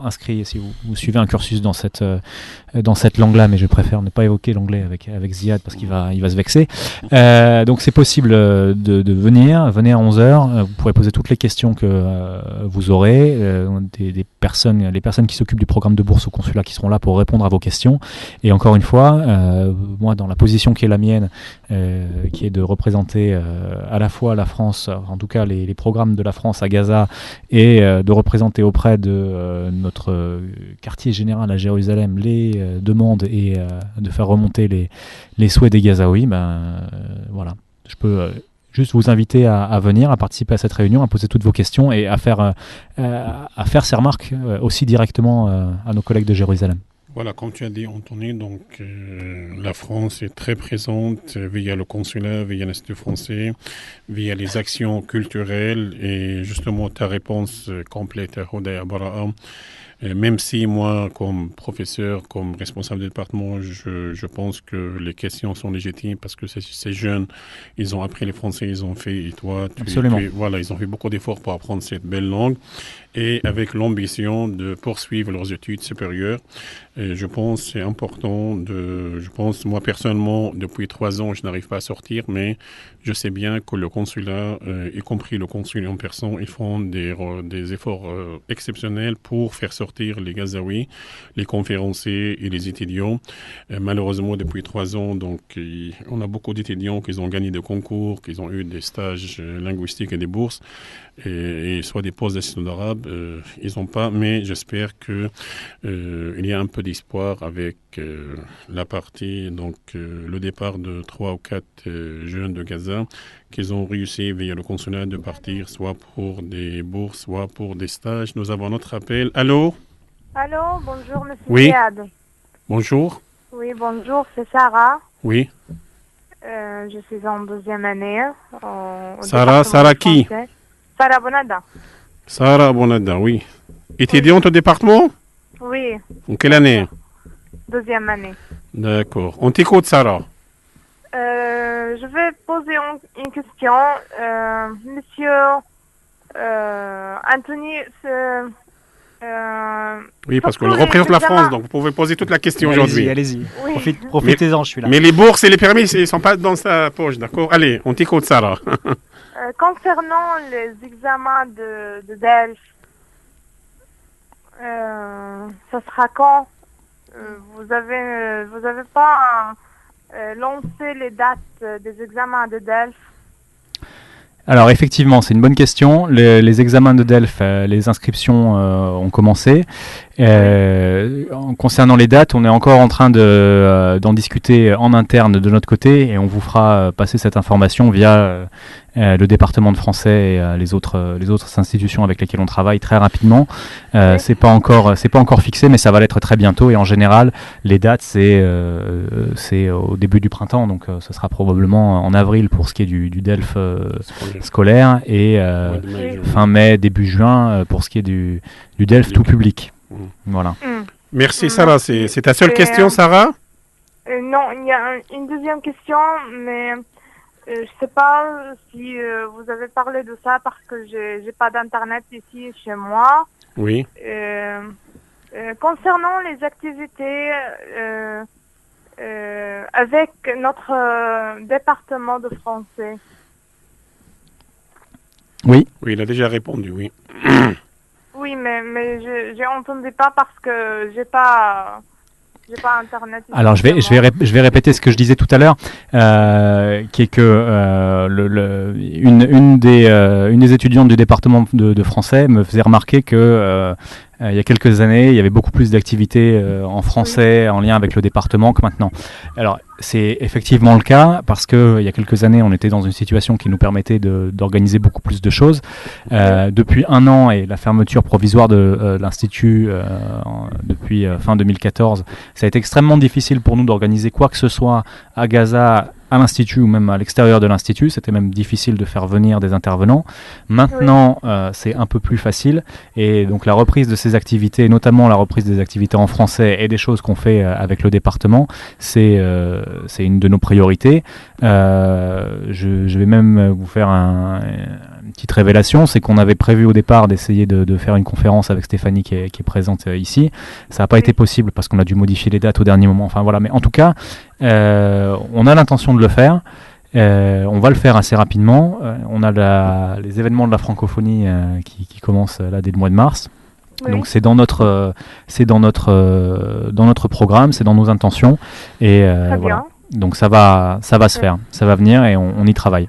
inscrit, si vous suivez un cursus dans cette langue-là, mais je préfère ne pas évoquer l'anglais avec Ziad parce qu'il va se vexer. Donc c'est possible de venir à 11h. Vous pourrez poser toutes les questions que vous aurez. Les personnes qui s'occupent du programme de bourse au consulat qui seront là pour répondre à vos questions. Et encore une fois, moi, dans la position qui est la mienne, qui est de représenter à la fois la France, en tout cas les programmes de la France à Gaza, et de représenter auprès de notre quartier général à Jérusalem les demandes et de faire remonter les souhaits des Gazaouis, voilà. Je peux juste vous inviter à venir, à participer à cette réunion, à poser toutes vos questions et à faire ces remarques aussi directement à nos collègues de Jérusalem. Voilà, comme tu as dit, Anthony, donc la France est très présente via le consulat, via l'Institut français, via les actions culturelles et justement ta réponse complète à Hodaya Bara'a. Même si moi, comme professeur, comme responsable de département, je pense que les questions sont légitimes parce que ces jeunes, ils ont appris le français, ils ont fait, et toi, voilà, ils ont fait beaucoup d'efforts pour apprendre cette belle langue et avec l'ambition de poursuivre leurs études supérieures. Et je pense que c'est important moi personnellement, depuis 3 ans, je n'arrive pas à sortir, mais je sais bien que le consulat, y compris le consul en personne, ils font des efforts exceptionnels pour faire sortir les Gazaouis, les conférenciers et les étudiants. Malheureusement, depuis 3 ans, donc, on a beaucoup d'étudiants qui ont gagné des concours, qui ont eu des stages linguistiques et des bourses, et soit des postes d'assistant d'arabe, ils n'ont pas, mais j'espère que il y a un peu d'espoir avec la partie, donc le départ de 3 ou 4 jeunes de Gaza qu'ils ont réussi via le consulat de partir soit pour des bourses, soit pour des stages. Nous avons notre appel. Allô? Allô, bonjour monsieur Oui. Ziad. Bonjour. Oui, bonjour, c'est Sarah. Oui. Je suis en 2e année. Sarah qui? Français. Sarah Bonada. Sarah Bonada, oui. Étudiante au département? Oui. En quelle année? 2e année. D'accord. On t'écoute, Sarah. Je vais poser une question. Monsieur Anthony, oui, parce qu'on représente la France, donc vous pouvez poser toute la question aujourd'hui. Allez-y. Oui. Profitez-en, je suis là. Mais les bourses et les permis, ils ne sont pas dans sa poche, d'accord? Allez, on t'écoute, Sarah. Concernant les examens de DELF, ça sera quand? Vous avez pas lancé les dates des examens de DELF? Alors effectivement, c'est une bonne question. Les examens de DELF, les inscriptions ont commencé. Concernant les dates, on est encore en train d'en discuter en interne de notre côté et on vous fera passer cette information via le département de français et les autres institutions avec lesquelles on travaille très rapidement. C'est pas encore fixé, mais ça va l'être très bientôt. Et en général, les dates c'est au début du printemps, donc ce sera probablement en avril pour ce qui est du DELF scolaire et fin mai, début juin pour ce qui est du DELF tout public. Voilà. Merci Sarah, c'est ta seule question, Sarah? Non, il y a une deuxième question, mais je sais pas si vous avez parlé de ça parce que j'ai pas d'internet ici chez moi. Oui. Concernant les activités avec notre département de français. Oui. Oui, il a déjà répondu, oui. Oui, mais j'ai entendu pas parce que j'ai pas internet. Alors je vais répéter ce que je disais tout à l'heure, qui est que une des étudiantes du département de français me faisait remarquer que il y a quelques années, il y avait beaucoup plus d'activités en français en lien avec le département que maintenant. Alors, c'est effectivement le cas parce que il y a quelques années, on était dans une situation qui nous permettait d'organiser beaucoup plus de choses. Depuis 1 an et la fermeture provisoire de l'Institut depuis fin 2014, ça a été extrêmement difficile pour nous d'organiser quoi que ce soit à Gaza à l'Institut ou même à l'extérieur de l'Institut. C'était même difficile de faire venir des intervenants. Maintenant, c'est un peu plus facile. Et donc la reprise de ces activités, notamment la reprise des activités en français et des choses qu'on fait avec le département, c'est une de nos priorités. Je vais même vous faire une petite révélation, c'est qu'on avait prévu au départ d'essayer de faire une conférence avec Stéphanie qui est présente ici. Ça n'a pas été possible parce qu'on a dû modifier les dates au dernier moment. Enfin voilà, mais en tout cas, on a l'intention de le faire. On va le faire assez rapidement. On a les événements de la francophonie qui commencent là dès le mois de mars. Oui. Donc c'est dans notre programme, c'est dans nos intentions et voilà. Donc ça va se faire, ça va venir et on y travaille.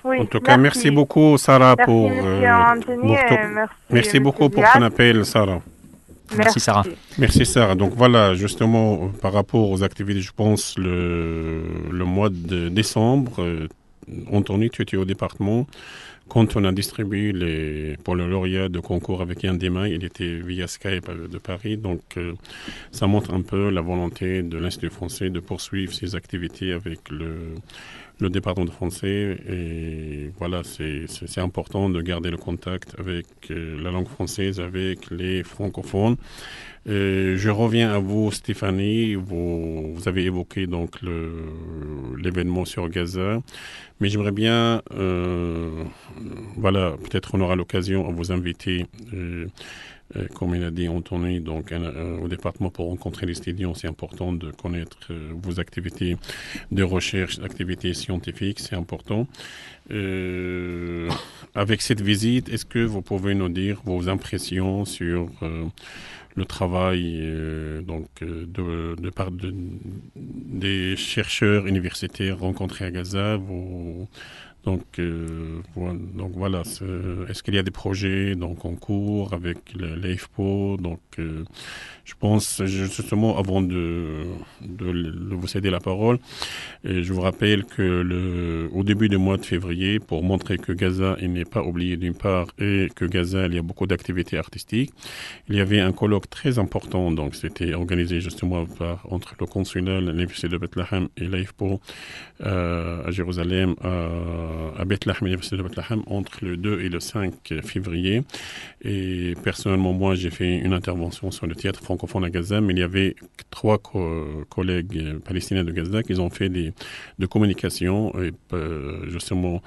Oui, en tout cas, merci beaucoup Sarah merci beaucoup pour ton appel, Sarah. Merci Sarah. Merci Sarah. Donc voilà, justement, par rapport aux activités, je pense le mois de décembre, Anthony, tu étais au département. Quand on a distribué pour le lauréat de concours avec Yann Desmailles, il était via Skype de Paris. Donc ça montre un peu la volonté de l'Institut français de poursuivre ses activités avec le département de français. Et voilà, c'est important de garder le contact avec la langue française, avec les francophones. Je reviens à vous, Stéphanie. Vous avez évoqué donc l'événement sur Gaza, mais j'aimerais bien, voilà, peut-être on aura l'occasion à vous inviter, comme il a dit Anthony, donc au département pour rencontrer les étudiants. C'est important de connaître vos activités de recherche, activités scientifiques, c'est important. Avec cette visite, est-ce que vous pouvez nous dire vos impressions sur le travail de part des chercheurs universitaires rencontrés à Gaza? Donc voilà, est-ce qu'il y a des projets donc en cours avec l'AFPO? Donc je pense justement avant de vous céder la parole, je vous rappelle que au début du mois de février, pour montrer que Gaza il n'est pas oublié d'une part et que Gaza il y a beaucoup d'activités artistiques, il y avait un colloque très important. Donc c'était organisé justement entre le consulat, l'université de Bethléem et l'AFPO à Jérusalem, à Bethléem, l'université de Bethléem, entre le 2 et le 5 février. Et personnellement, moi, j'ai fait une intervention sur le théâtre francophone à Gaza, mais il y avait 3 collègues palestiniens de Gaza qui ont fait de communication. Et justement,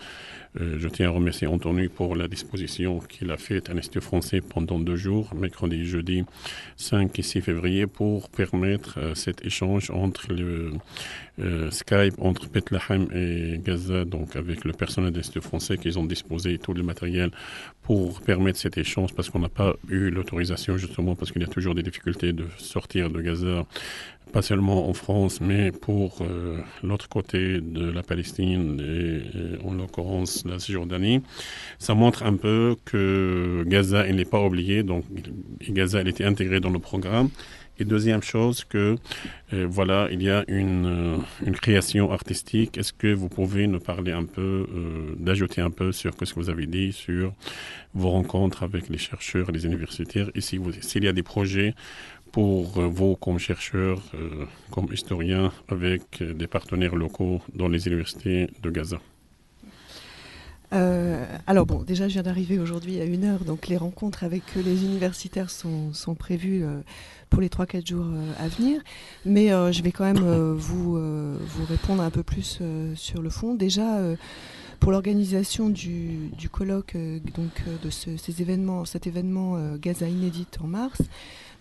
je tiens à remercier Anthony pour la disposition qu'il a faite à l'Institut français pendant 2 jours, mercredi et jeudi 5 et 6 février, pour permettre cet échange entre le Skype, entre Bethléem et Gaza, donc avec le personnel de l'Institut français, qu'ils ont disposé tout le matériel pour permettre cet échange, parce qu'on n'a pas eu l'autorisation, justement, parce qu'il y a toujours des difficultés de sortir de Gaza, pas seulement en France, mais pour l'autre côté de la Palestine et en l'occurrence la Cisjordanie. Ça montre un peu que Gaza, il n'est pas oublié, donc Gaza, elle était intégrée dans le programme. Et deuxième chose, que voilà, il y a une création artistique. Est-ce que vous pouvez nous parler un peu, d'ajouter un peu sur ce que vous avez dit sur vos rencontres avec les chercheurs et les universitaires, et s'il y a des projets pour vous comme chercheurs, comme historiens, avec des partenaires locaux dans les universités de Gaza? Alors bon, déjà je viens d'arriver aujourd'hui à 1h, donc les rencontres avec les universitaires sont prévues pour les 3-4 jours à venir, mais je vais quand même vous répondre un peu plus sur le fond. Déjà, pour l'organisation du colloque de cet événement Gaza Inédite en mars,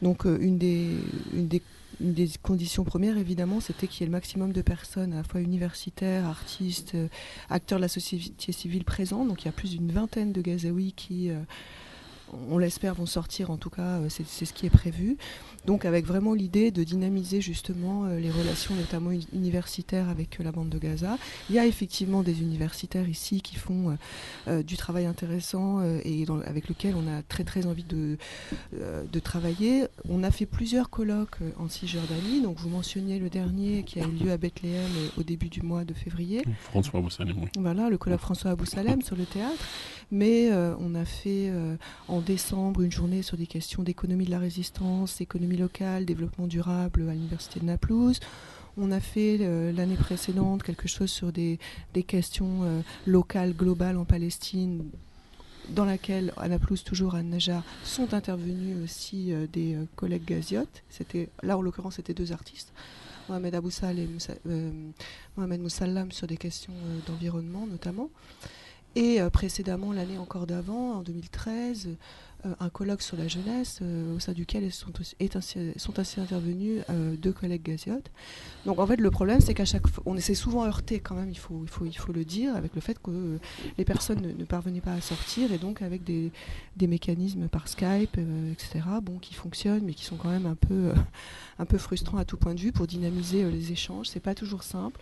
donc une des conditions premières, évidemment, c'était qu'il y ait le maximum de personnes, à la fois universitaires, artistes, acteurs de la société civile présents. Donc il y a plus d'une vingtaine de Gazaouis qui, on l'espère, vont sortir. En tout cas, c'est ce qui est prévu. Donc avec vraiment l'idée de dynamiser justement les relations, notamment universitaires, avec la bande de Gaza. Il y a effectivement des universitaires ici qui font du travail intéressant et avec lequel on a très très envie de travailler. On a fait plusieurs colloques en Cisjordanie. Donc vous mentionniez le dernier qui a eu lieu à Bethléem au début du mois de février. François Abou Salem, oui. Voilà, le colloque François Abou Salem sur le théâtre. Mais on a fait en décembre une journée sur des questions d'économie de la résistance, économie locale, développement durable à l'université de Naplouse. On a fait l'année précédente quelque chose sur des questions locales, globales en Palestine, dans laquelle Anaplouz, toujours Anne-Najjar, sont intervenus aussi des collègues gaziotes. Là, en l'occurrence, c'était 2 artistes, Mohamed Aboussal et Mohamed Moussallam, sur des questions d'environnement notamment. Et précédemment, l'année encore d'avant, en 2013, un colloque sur la jeunesse, au sein duquel sont ainsi intervenus 2 collègues gaziotes. Donc en fait, le problème, c'est qu'à chaque fois, on s'est souvent heurté quand même, il faut le dire, avec le fait que les personnes ne parvenaient pas à sortir, et donc avec des mécanismes par Skype, etc., qui fonctionnent, mais qui sont quand même un peu frustrants à tout point de vue pour dynamiser les échanges. C'est pas toujours simple.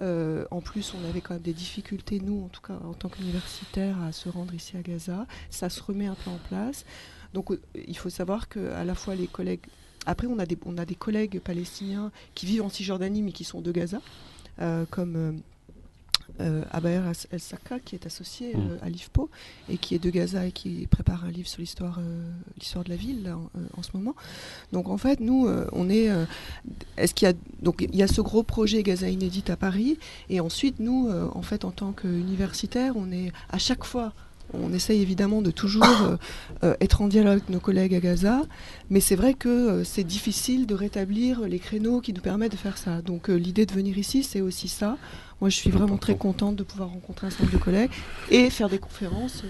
En plus, on avait quand même des difficultés, nous, en tout cas, en tant qu'universitaires, à se rendre ici à Gaza. Ça se remet un peu en place. Donc, il faut savoir qu'à la fois les collègues... Après, on a des collègues palestiniens qui vivent en Cisjordanie, mais qui sont de Gaza, comme Abaer El-Saka, qui est associé à l'IFPO, et qui est de Gaza et qui prépare un livre sur l'histoire de la ville, là, en ce moment. Donc, en fait, nous, il y a ce gros projet Gaza Inédite à Paris, et ensuite, nous, en fait, en tant qu'universitaires, on est à chaque fois... On essaye évidemment de toujours être en dialogue avec nos collègues à Gaza, mais c'est vrai que c'est difficile de rétablir les créneaux qui nous permettent de faire ça. Donc l'idée de venir ici, c'est aussi ça. Moi, je suis vraiment très contente de pouvoir rencontrer un certain nombre de collègues et faire des conférences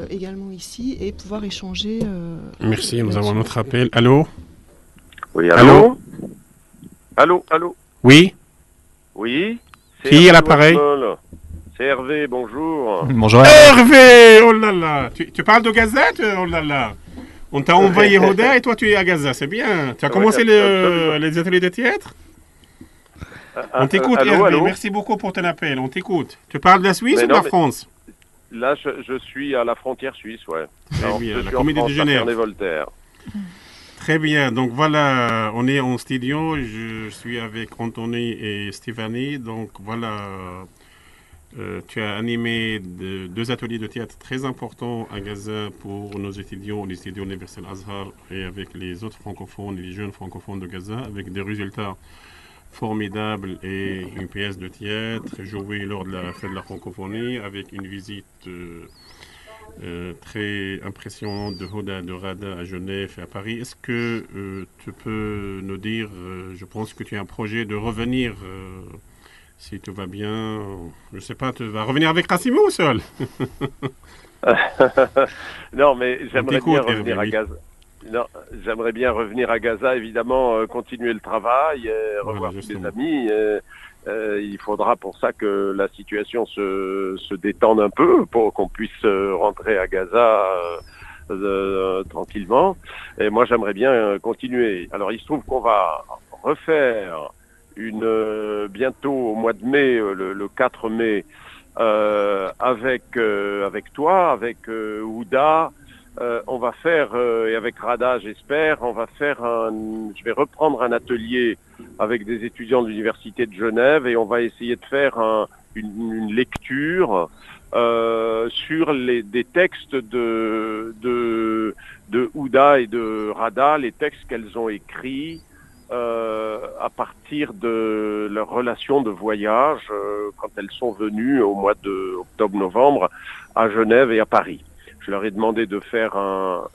également ici et pouvoir échanger. Merci, nous avons notre appel. Allô ? Oui, allô ? Allô ? Oui ? Oui ? Qui est à l'appareil ? C'est Hervé, bonjour. Bonjour Hervé. Oh là là. Tu parles de Gaza, oh là là. On t'a envoyé Hoda et toi tu es à Gaza, c'est bien. Tu as commencé les ateliers de théâtre ? On t'écoute, Hervé. Merci beaucoup pour ton appel. On t'écoute. Tu parles de la Suisse ou de la France ? Là, je suis à la frontière suisse, ouais. Très bien, la Comédie de Genève. Voltaire. Très bien, donc voilà, on est en studio. Je suis avec Anthony et Stéphanie. Donc voilà. Tu as animé 2 ateliers de théâtre très importants à Gaza pour nos étudiants, les étudiants universels Azhar et avec les autres francophones et les jeunes francophones de Gaza, avec des résultats formidables et une pièce de théâtre jouée lors de la fête de la francophonie avec une visite très impressionnante de Hoda, de Rada à Genève et à Paris. Est-ce que tu peux nous dire, je pense que tu as un projet de revenir si tout va bien, je ne sais pas, tu vas revenir avec Rassimou ou seul ? Non, mais j'aimerais bien revenir à Gaza. Non, j'aimerais bien revenir à Gaza, évidemment, continuer le travail, revoir tous les amis. Il faudra pour ça que la situation se détende un peu pour qu'on puisse rentrer à Gaza tranquillement. Et moi, j'aimerais bien continuer. Alors, il se trouve qu'on va refaire bientôt au mois de mai, le 4 mai, avec toi, avec Ouda, on va faire, et avec Rada j'espère, je vais reprendre un atelier avec des étudiants de l'Université de Genève et on va essayer de faire une lecture sur des textes de Ouda et de Rada, les textes qu'elles ont écrits à partir de leur relation de voyage quand elles sont venues au mois de octobre-novembre à Genève et à Paris. Je leur ai demandé de faire un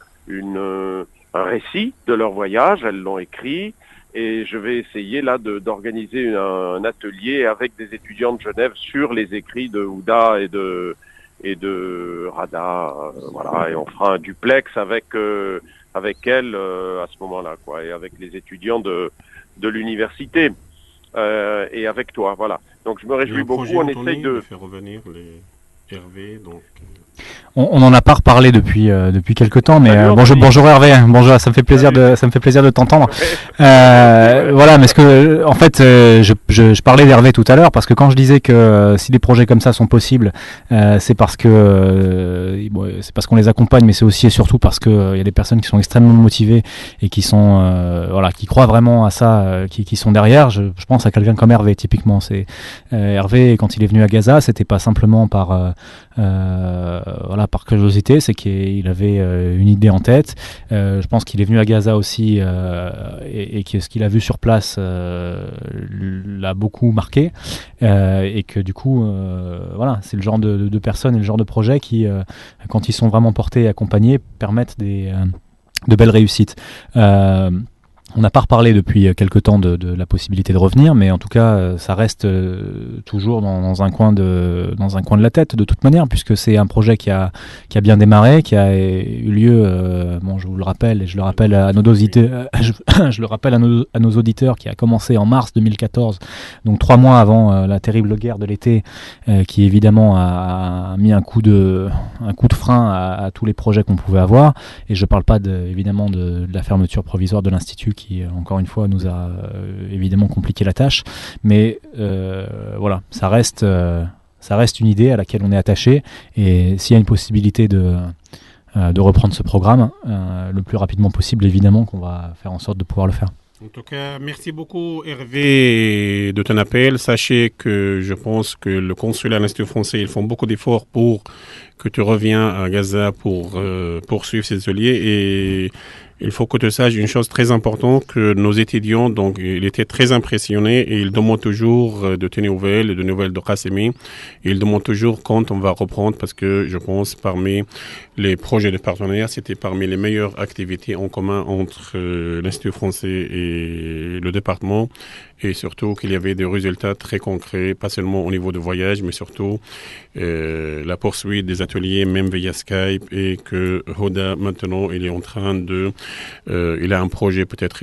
récit de leur voyage, elles l'ont écrit, et je vais essayer là d'organiser un atelier avec des étudiants de Genève sur les écrits de Ouda et de Rada, voilà, et on fera un duplex avec elles à ce moment-là, quoi, et avec les étudiants de l'université et avec toi, voilà. Donc je me réjouis beaucoup. On essaye de faire revenir les Hervé, donc. On en a pas reparlé depuis quelque temps, mais bonjour Hervé, bonjour, ça me fait plaisir de t'entendre. Voilà, mais en fait, je parlais d'Hervé tout à l'heure parce que quand je disais que si des projets comme ça sont possibles, c'est parce qu'on les accompagne, mais c'est aussi et surtout parce que il y a des personnes qui sont extrêmement motivées et qui sont qui croient vraiment à ça, qui sont derrière. Je pense à quelqu'un comme Hervé typiquement. C'est Hervé, quand il est venu à Gaza, c'était pas simplement par voilà, par curiosité, c'est qu'il avait une idée en tête. Je pense qu'il est venu à Gaza aussi et que ce qu'il a vu sur place l'a beaucoup marqué et que du coup, voilà, c'est le genre de personnes et le genre de projets qui, quand ils sont vraiment portés et accompagnés, permettent de belles réussites. On n'a pas reparlé depuis quelque temps de la possibilité de revenir, mais en tout cas, ça reste toujours dans un coin de la tête de toute manière, puisque c'est un projet qui a bien démarré, qui a eu lieu. Bon, je vous le rappelle et je le rappelle à nos auditeurs, je le rappelle à nos auditeurs, qui a commencé en mars 2014, donc 3 mois avant la terrible guerre de l'été, qui évidemment a mis un coup de frein à tous les projets qu'on pouvait avoir. Et je ne parle pas évidemment de la fermeture provisoire de l'Institut, qui, encore une fois, nous a évidemment compliqué la tâche. Mais voilà, ça reste une idée à laquelle on est attaché. Et s'il y a une possibilité de reprendre ce programme, le plus rapidement possible, évidemment qu'on va faire en sorte de pouvoir le faire. En tout cas, merci beaucoup Hervé de ton appel. Sachez que je pense que le consulat et l'Institut français, ils font beaucoup d'efforts pour que tu reviens à Gaza pour poursuivre ces ateliers. Et il faut que tu saches une chose très importante, que nos étudiants, donc, ils étaient très impressionnés et ils demandent toujours de tes nouvelles, de nouvelles de Qassemi. Ils demandent toujours quand on va reprendre, parce que je pense parmi les projets de partenariat, c'était parmi les meilleures activités en commun entre l'Institut français et le département. Et surtout qu'il y avait des résultats très concrets, pas seulement au niveau de voyage, mais surtout la poursuite des ateliers, même via Skype, et que Hoda, maintenant, il est en train il a un projet peut-être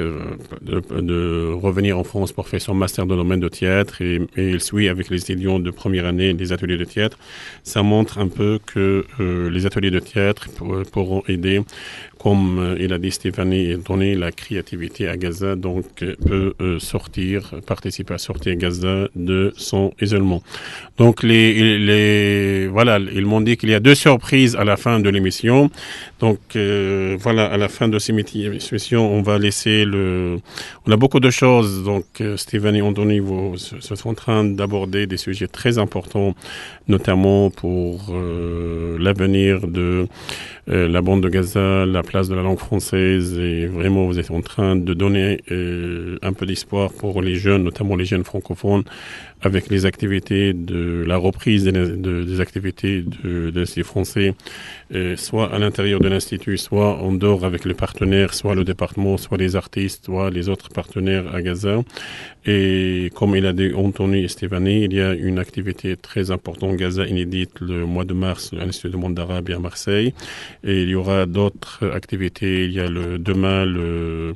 de revenir en France pour faire son master dans le domaine de théâtre, et il suit avec les étudiants de première année des ateliers de théâtre. Ça montre un peu que les ateliers de théâtre pourront aider, comme il a dit Stéphanie, donner la créativité à Gaza, donc peut participer à sortir Gaza de son isolement. Donc voilà, ils m'ont dit qu'il y a 2 surprises à la fin de l'émission. Donc voilà, à la fin de cette émission, on va laisser on a beaucoup de choses. Donc Stéphanie et Anthony sont en train d'aborder des sujets très importants, notamment pour l'avenir de la bande de Gaza, la place de la langue française, et vraiment vous êtes en train de donner un peu d'espoir pour les jeunes, notamment les jeunes francophones, avec les activités de la reprise des activités de l'Institut français, soit à l'intérieur de l'Institut, soit en dehors avec les partenaires, soit le département, soit les artistes, soit les autres partenaires à Gaza. Et comme il a dit Anthony et Stéphanie, il y a une activité très importante Gaza inédite le mois de mars à l'Institut du monde arabe à Marseille. Et il y aura d'autres activités. Il y a demain le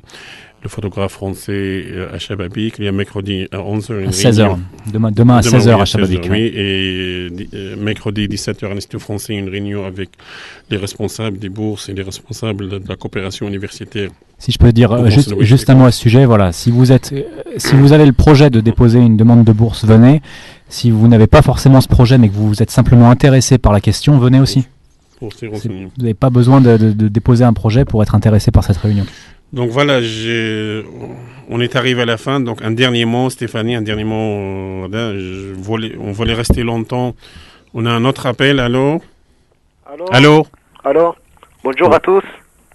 photographe français à Chababik. Il y a mercredi à 11h. À 16h. Demain à 16h à Chababik. Oui, et mercredi 17h à l'Institut français, une réunion avec les responsables des bourses et les responsables de la coopération universitaire. Si je peux dire juste un mot à ce sujet, voilà, si vous avez le projet de déposer une demande de bourse, venez. Si vous n'avez pas forcément ce projet, mais que vous êtes simplement intéressé par la question, venez aussi. Vous n'avez pas besoin de déposer un projet pour être intéressé par cette réunion. Donc voilà, on est arrivé à la fin. Donc un dernier mot, Stéphanie, on voulait rester longtemps. On a un autre appel, allô? Allô? Bonjour à tous.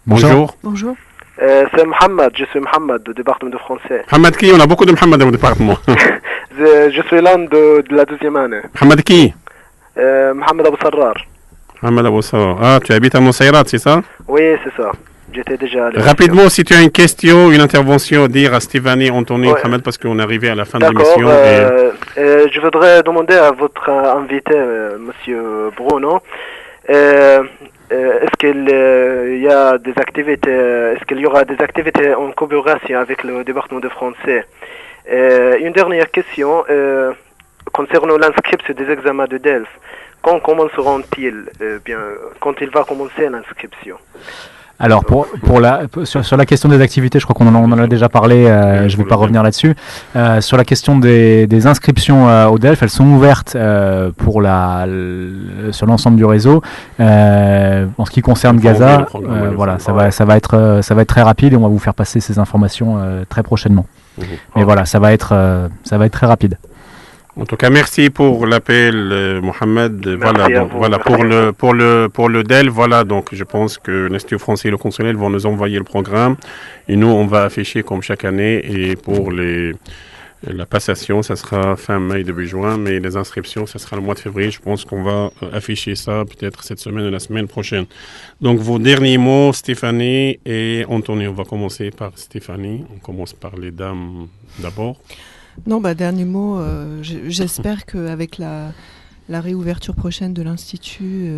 Bonjour. Bonjour. C'est Mohamed, je suis Mohamed du département de français. Mohamed qui? On a beaucoup de Mohamed dans le département. Je suis l'un de la 12e année. Mohamed qui? Mohamed Abou Sarrar. Mohamed Abou Sarrar. Ah, tu habites à Moussaïrat, c'est ça? Oui, c'est ça. J'étais déjà allé. Rapidement, si tu as une question, une intervention à dire à Stéphanie, Anthony, Mohamed, parce qu'on est arrivé à la fin de l'émission. Je voudrais demander à votre invité, Monsieur Bruno, est-ce qu'il y a des activités, est-ce qu'il y aura des activités en collaboration avec le département de français? Une dernière question concernant l'inscription des examens de DELF. Quand commenceront-ils quand il va commencer l'inscription? Alors sur la question des activités, je crois qu'on en a déjà parlé, je ne vais pas revenir là-dessus. Sur la question des inscriptions au DELF, elles sont ouvertes sur l'ensemble du réseau. En ce qui concerne Gaza, voilà, ça va être très rapide et on va vous faire passer ces informations très prochainement. Mais voilà, ça va être très rapide. En tout cas, merci pour l'appel, Mohamed. Voilà, donc, voilà pour le DEL. Voilà, donc je pense que l'Institut français et le consulat vont nous envoyer le programme et nous on va afficher comme chaque année. Et pour la passation, ça sera fin mai, début juin, mais les inscriptions, ça sera le mois de février. Je pense qu'on va afficher ça peut-être cette semaine ou la semaine prochaine. Donc vos derniers mots, Stéphanie et Anthony. On va commencer par Stéphanie. On commence par les dames d'abord. Non, dernier mot, j'espère qu'avec la réouverture prochaine de l'Institut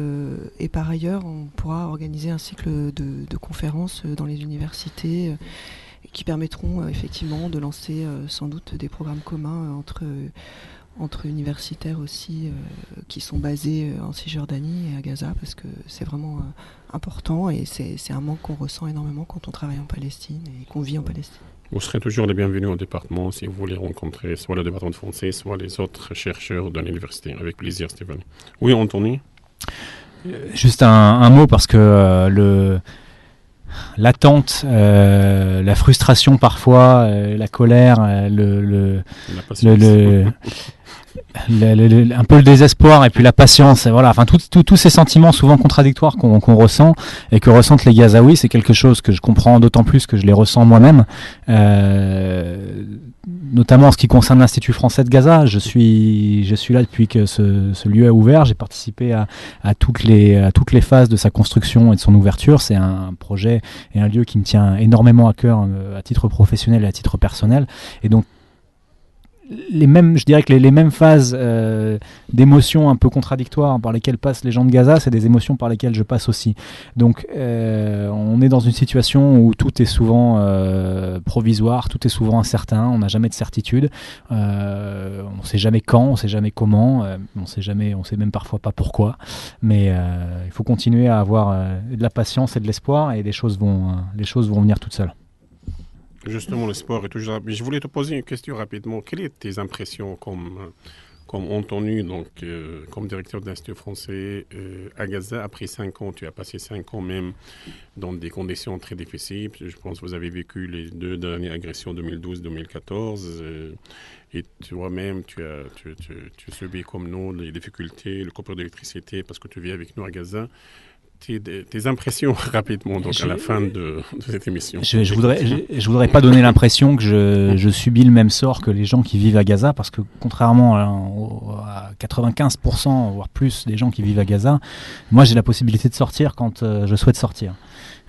et par ailleurs, on pourra organiser un cycle de conférences dans les universités qui permettront effectivement de lancer sans doute des programmes communs entre universitaires aussi qui sont basés en Cisjordanie et à Gaza, parce que c'est vraiment important et c'est un manque qu'on ressent énormément quand on travaille en Palestine et qu'on vit en Palestine. Vous serez toujours les bienvenus au département si vous voulez rencontrer soit le département de français, soit les autres chercheurs de l'université. Avec plaisir, Stéphanie. Oui, Anthony? Juste un mot, parce que l'attente, la frustration parfois, la colère, un peu le désespoir et puis la patience, et voilà, enfin tous ces sentiments souvent contradictoires qu'on ressent et que ressentent les Gazaouis, c'est quelque chose que je comprends d'autant plus que je les ressens moi-même, notamment en ce qui concerne l'Institut français de Gaza. Je suis là depuis que ce lieu a ouvert. J'ai participé à toutes les phases de sa construction et de son ouverture. C'est un projet et un lieu qui me tient énormément à cœur à titre professionnel et à titre personnel, et donc je dirais que les mêmes phases d'émotions un peu contradictoires par lesquelles passent les gens de Gaza, c'est des émotions par lesquelles je passe aussi. Donc on est dans une situation où tout est souvent provisoire, tout est souvent incertain, on n'a jamais de certitude, on ne sait jamais quand, on ne sait jamais comment, on sait même parfois pas pourquoi, mais il faut continuer à avoir de la patience et de l'espoir, et les choses vont venir toutes seules. Justement, le sport est toujours... Je voulais te poser une question rapidement. Quelles étaient tes impressions comme Anthony, donc comme directeur de l'Institut français à Gaza? Après 5 ans, tu as passé 5 ans même dans des conditions très difficiles. Je pense que vous avez vécu les 2 dernières agressions 2012-2014. Et toi-même, tu subis comme nous les difficultés, le coupure d'électricité parce que tu vis avec nous à Gaza. Tes impressions rapidement à la fin de cette émission. Je voudrais pas donner l'impression que je subis le même sort que les gens qui vivent à Gaza, parce que contrairement à 95% voire plus des gens qui vivent à Gaza, moi j'ai la possibilité de sortir quand je souhaite sortir.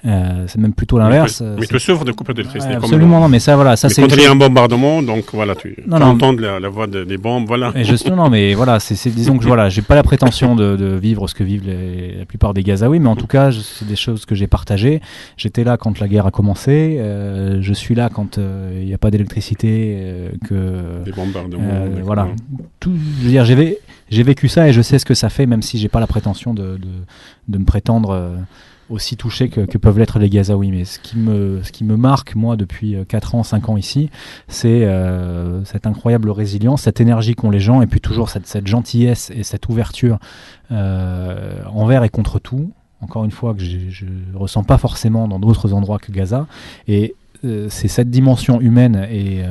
C'est même plutôt l'inverse. Mais tu souffres de coupure d'électricité. Absolument, non, mais ça, voilà, ça c'est. Quand il y a un bombardement, donc voilà, tu entends la voix des bombes, voilà. Non, mais voilà, disons que voilà, j'ai pas la prétention de vivre ce que vivent la plupart des Gazaouis, mais en tout cas, c'est des choses que j'ai partagées. J'étais là quand la guerre a commencé, je suis là quand il n'y a pas d'électricité, des bombardements. Voilà, je veux dire, j'ai vécu ça et je sais ce que ça fait, même si j'ai pas la prétention de me prétendre aussi touchés que peuvent l'être les Gazaouis. Mais ce qui me marque, moi, depuis 4 ans, 5 ans ici, c'est cette incroyable résilience, cette énergie qu'ont les gens, et puis toujours cette gentillesse et cette ouverture envers et contre tout. Encore une fois, que je ne ressens pas forcément dans d'autres endroits que Gaza. Et c'est cette dimension humaine, et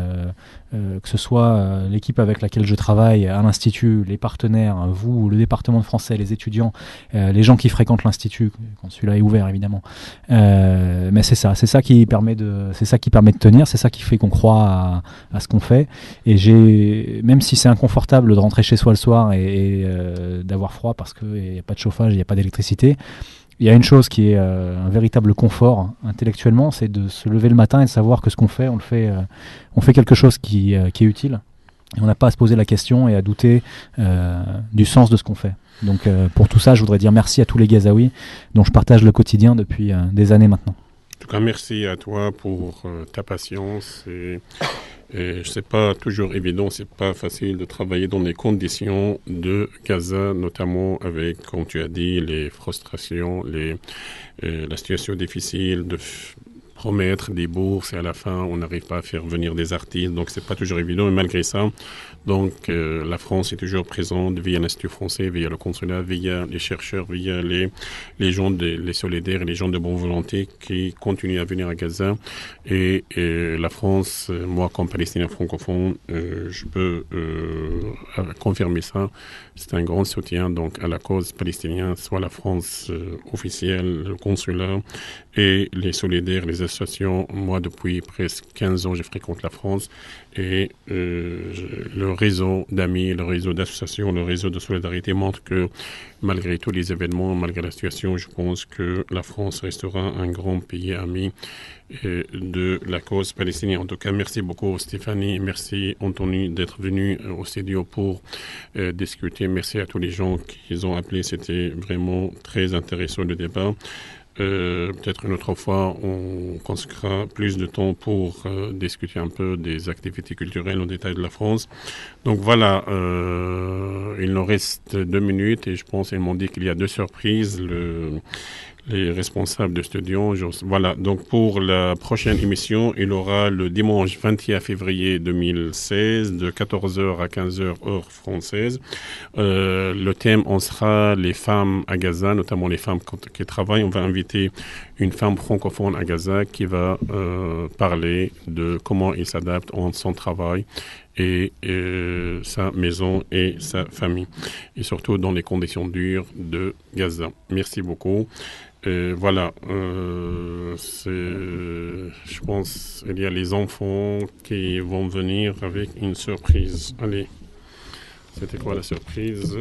que ce soit l'équipe avec laquelle je travaille à l'Institut, les partenaires, vous, le département de français, les étudiants, les gens qui fréquentent l'Institut, quand celui-là est ouvert évidemment. Mais c'est ça qui permet de tenir, c'est ça qui fait qu'on croit à ce qu'on fait. Et même si c'est inconfortable de rentrer chez soi le soir et d'avoir froid parce qu'il n'y a pas de chauffage, il n'y a pas d'électricité, il y a une chose qui est un véritable confort intellectuellement, c'est de se lever le matin et de savoir que ce qu'on fait, on fait quelque chose qui est utile. Et on n'a pas à se poser la question et à douter du sens de ce qu'on fait. Donc pour tout ça, je voudrais dire merci à tous les Gazaouis dont je partage le quotidien depuis des années maintenant. En tout cas, merci à toi pour ta patience. Et c'est pas toujours évident, c'est pas facile de travailler dans les conditions de Gaza, notamment avec, comme tu as dit, les frustrations, la situation difficile de promettre des bourses et à la fin, on n'arrive pas à faire venir des artistes. Donc, c'est pas toujours évident. Et malgré ça, donc, la France est toujours présente via l'Institut français, via le consulat, via les chercheurs, via les gens, les solidaires et les gens de bonne volonté qui continuent à venir à Gaza. Et la France, moi, comme Palestinien francophone, je peux confirmer ça. C'est un grand soutien donc à la cause palestinienne, soit la France officielle, le consulat et les solidaires, les associations. Moi, depuis presque 15 ans, je fréquente la France et le réseau d'amis, le réseau d'associations, le réseau de solidarité montre que malgré tous les événements, malgré la situation, je pense que la France restera un grand pays ami de la cause palestinienne. En tout cas, merci beaucoup Stéphanie, merci Anthony d'être venu au studio pour discuter. Merci à tous les gens qui ont appelé, c'était vraiment très intéressant le débat. Peut-être une autre fois, on consacrera plus de temps pour discuter un peu des activités culturelles en détail de la France. Donc voilà, il nous reste 2 minutes et je pense qu'ils m'ont dit qu'il y a 2 surprises. Les responsables de studio. Voilà, donc pour la prochaine émission, il aura le dimanche 21 février 2016 de 14h à 15h heure française. Le thème, on sera les femmes à Gaza, notamment les femmes qui travaillent. On va inviter une femme francophone à Gaza qui va parler de comment il s'adapte en son travail et sa maison et sa famille, et surtout dans les conditions dures de Gaza. Merci beaucoup. Voilà, je pense qu'il y a les enfants qui vont venir avec une surprise. Allez, c'était quoi la surprise?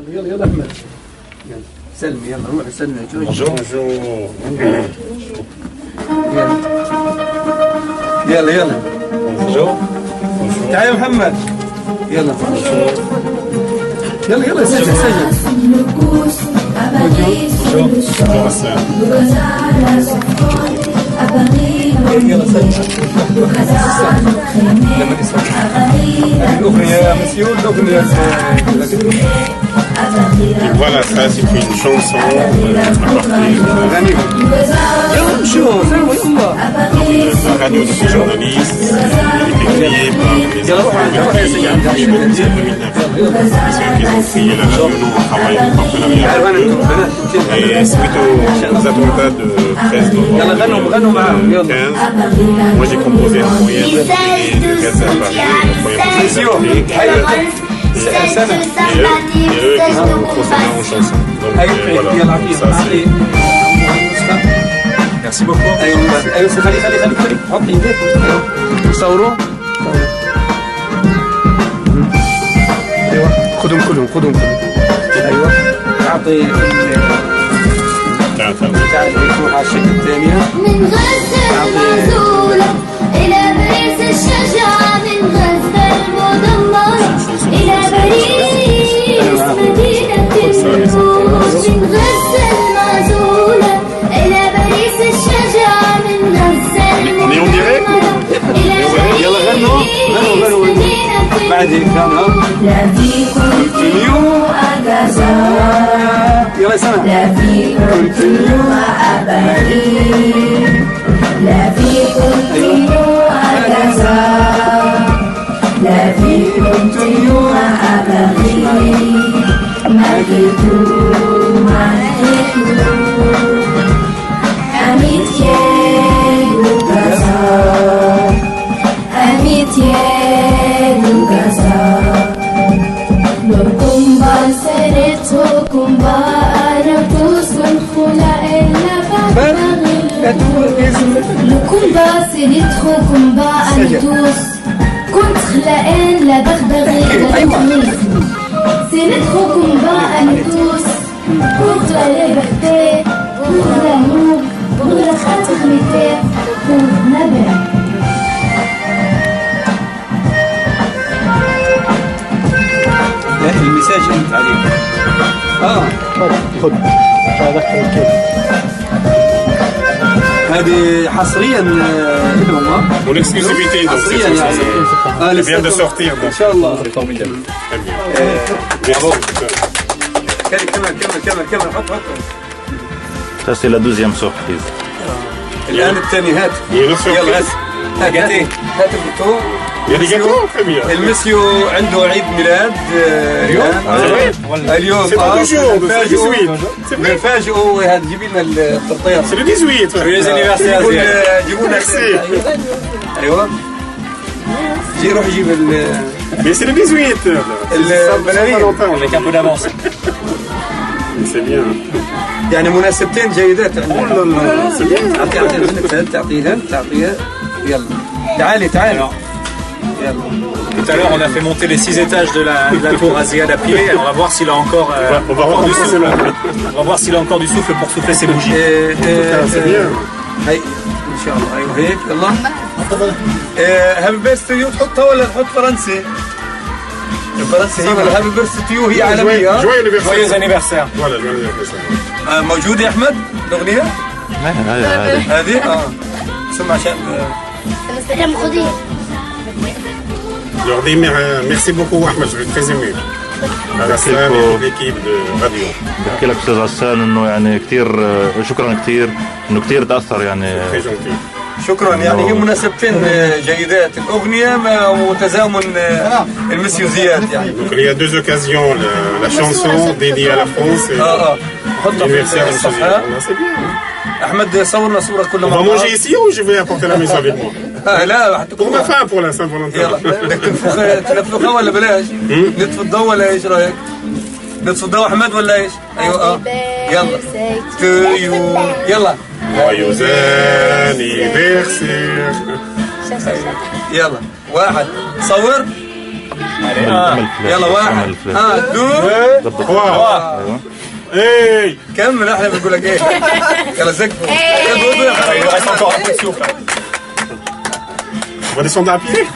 يلا احمد يلا سلمي يلا روح سلمي Bonjour. يلا Bonjour. تعال يا محمد يلا يلا سجل يلا سجل الأغنية يا مسيو الأغنية Voilà, ça c'est une chanson la radio de ces journalistes, elle était créée par les enfants qui ont créé la radio, nous on travaille en partenariat avec eux. Et suite aux attentats de 13 novembre 2015, moi j'ai composé un poème de Gaza à Paris, un poème et eux qui sont transformés en chanson. Donc voilà, ça c'est... Merci beaucoup. ايوه خلي حط ايديك صوروا ايوه خذهم كلهم ايوه اعطي تعال يكون على الشكل الثانيه من غزه المعزوله الى باريس الشجاعه من غزه المدمره الى باريس مدينه النور من غزه المعزوله الى باريس الشجاعه من غزه المدمره الى باريس مدينه بعدين لا في كونتينيو أجازا لا في كونتينيو أبدي لا في كونتينيو أجازا لا في كونتينيو أبدي ما جيتو أميتيو جازا أميتيو جازا Kumba sereto kumba aratus khula illa le combat c'est les trop combats à tous contre la haine la barbarie la terrorisme c'est les trop combats à tous pour la liberté pour l'amour pour la fraternité pour la paix. المساج انت عليك خذ هذاك الكيك هذه حصريا لهم L'exclusivité, donc c'est حصريا ça. Elle vient de sortir. ان شاء الله Très bien. Merci. كمل حط Ça, c'est la deuxième surprise. الآن الثاني هات يلا هات هات البطو المسيو عنده عيد ميلاد اليوم نفاجئوا هذا جيب لنا التطير C'est le 18. جيبوا لنا ايوه جي روح جيب Mais c'est le 18. البلالين avec un peu d'avance. C'est bien. يعني مناسبتين جيدات تعطيها يلا تعالي يلا. Tout à l'heure, on a fait monter les 6 étages de la tour Aziad à pied. On va voir s'il a encore, du souffle. On va voir s'il a encore du souffle pour souffler ses bougies. C'est bien. ان شاء الله ايوه هيك يلا هابي بيرث تو يو تحطها ولا تحط فرنسي؟ الفرنسي هي ولا هابي بيرث تو يو هي عالميه. جويز انيفرسير. موجود يا احمد الاغنيه؟ هذه سمع عشان سلام خدي. Je leur dis merci beaucoup Ahmed, je suis très ému. À la salle et toute l'équipe de radio. بحكي لك استاذ غسان انه يعني كثير شكرا كثير انه كثير تاثر يعني. شكرا يعني هي مناسبتين جيدات الاغنيه وتزامن المسيو زياد يعني. Donc il y a deux occasions, la chanson dédiée à la France et l'anniversaire de Monsieur Ziyad. C'est bien. احمد صورنا صوره كل مره. On va manger ici ou je vais apporter la maison avec moi? لا pour ma femme pour la Saint-Valentin. يلا بدك تنفخها ولا بلاش؟ نطفي الضوء ولا ايش رايك؟ نطفي الضوء احمد ولا ايش؟ ايوه يلا يلا Joyeux anniversaire. يلا واحد صور يلا واحد دو اي كمل احنا بنقول لك ايه يلا زكوا On va descendre à pied.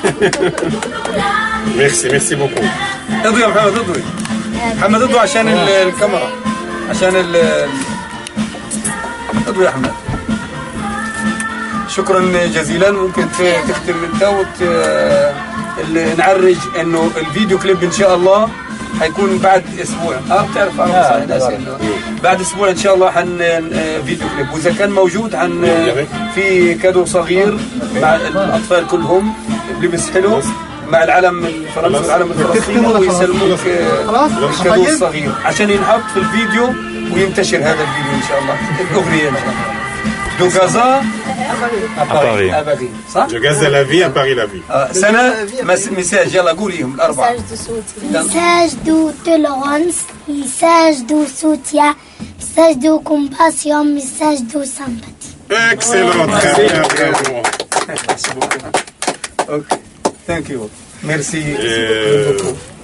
Merci beaucoup. اضوي يا محمد اضوي محمد اضوي عشان الكاميرا عشان اضوي يا احمد. شكرا جزيلا. ممكن تختم انت نعرج انه الفيديو كليب ان شاء الله حيكون بعد اسبوع. بتعرف بعد اسبوع ان شاء الله فيديو كليب، واذا كان موجود في كادو صغير مع الاطفال كلهم بلبس حلو مع العلم الفرنسي والعلم الفلسطيني ويسلموك الكادو الصغير عشان ينحط في الفيديو وينتشر هذا الفيديو ان شاء الله. الاغنيه ان شاء الله دو غازا à Paris. صح؟ De Gaza la vie à Paris la vie. سنة مساج يلا قوليهم الأربعة. Message de tolérance, message de soutien, message de compassion, message de sympathie. Excellent, très bien, bravo. Merci beaucoup. Ok, thank you. Merci.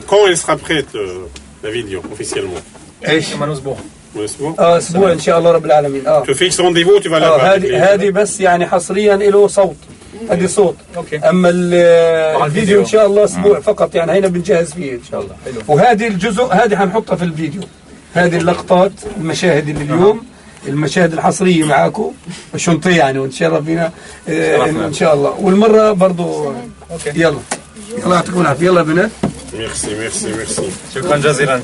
Quand elle sera prête la vidéo officiellement? ايش؟ اسبوع ان شاء الله رب العالمين. Tu fixes rendez-vous, tu vas là-bas. هذه بس يعني حصريا له صوت. هذه صوت. اما الفيديو ان شاء الله اسبوع فقط يعني هنا بنجهز فيه ان شاء الله. وهذه الجزء هذه حنحطها في الفيديو. هذه اللقطات المشاهد اللي اليوم المشاهد الحصريه معاكم الشنطيه يعني ونتشرف بنا ان شاء الله. والمره برضو يلا يعطيكم العافيه. يلا بنات. Merci. شكرا جزيلا.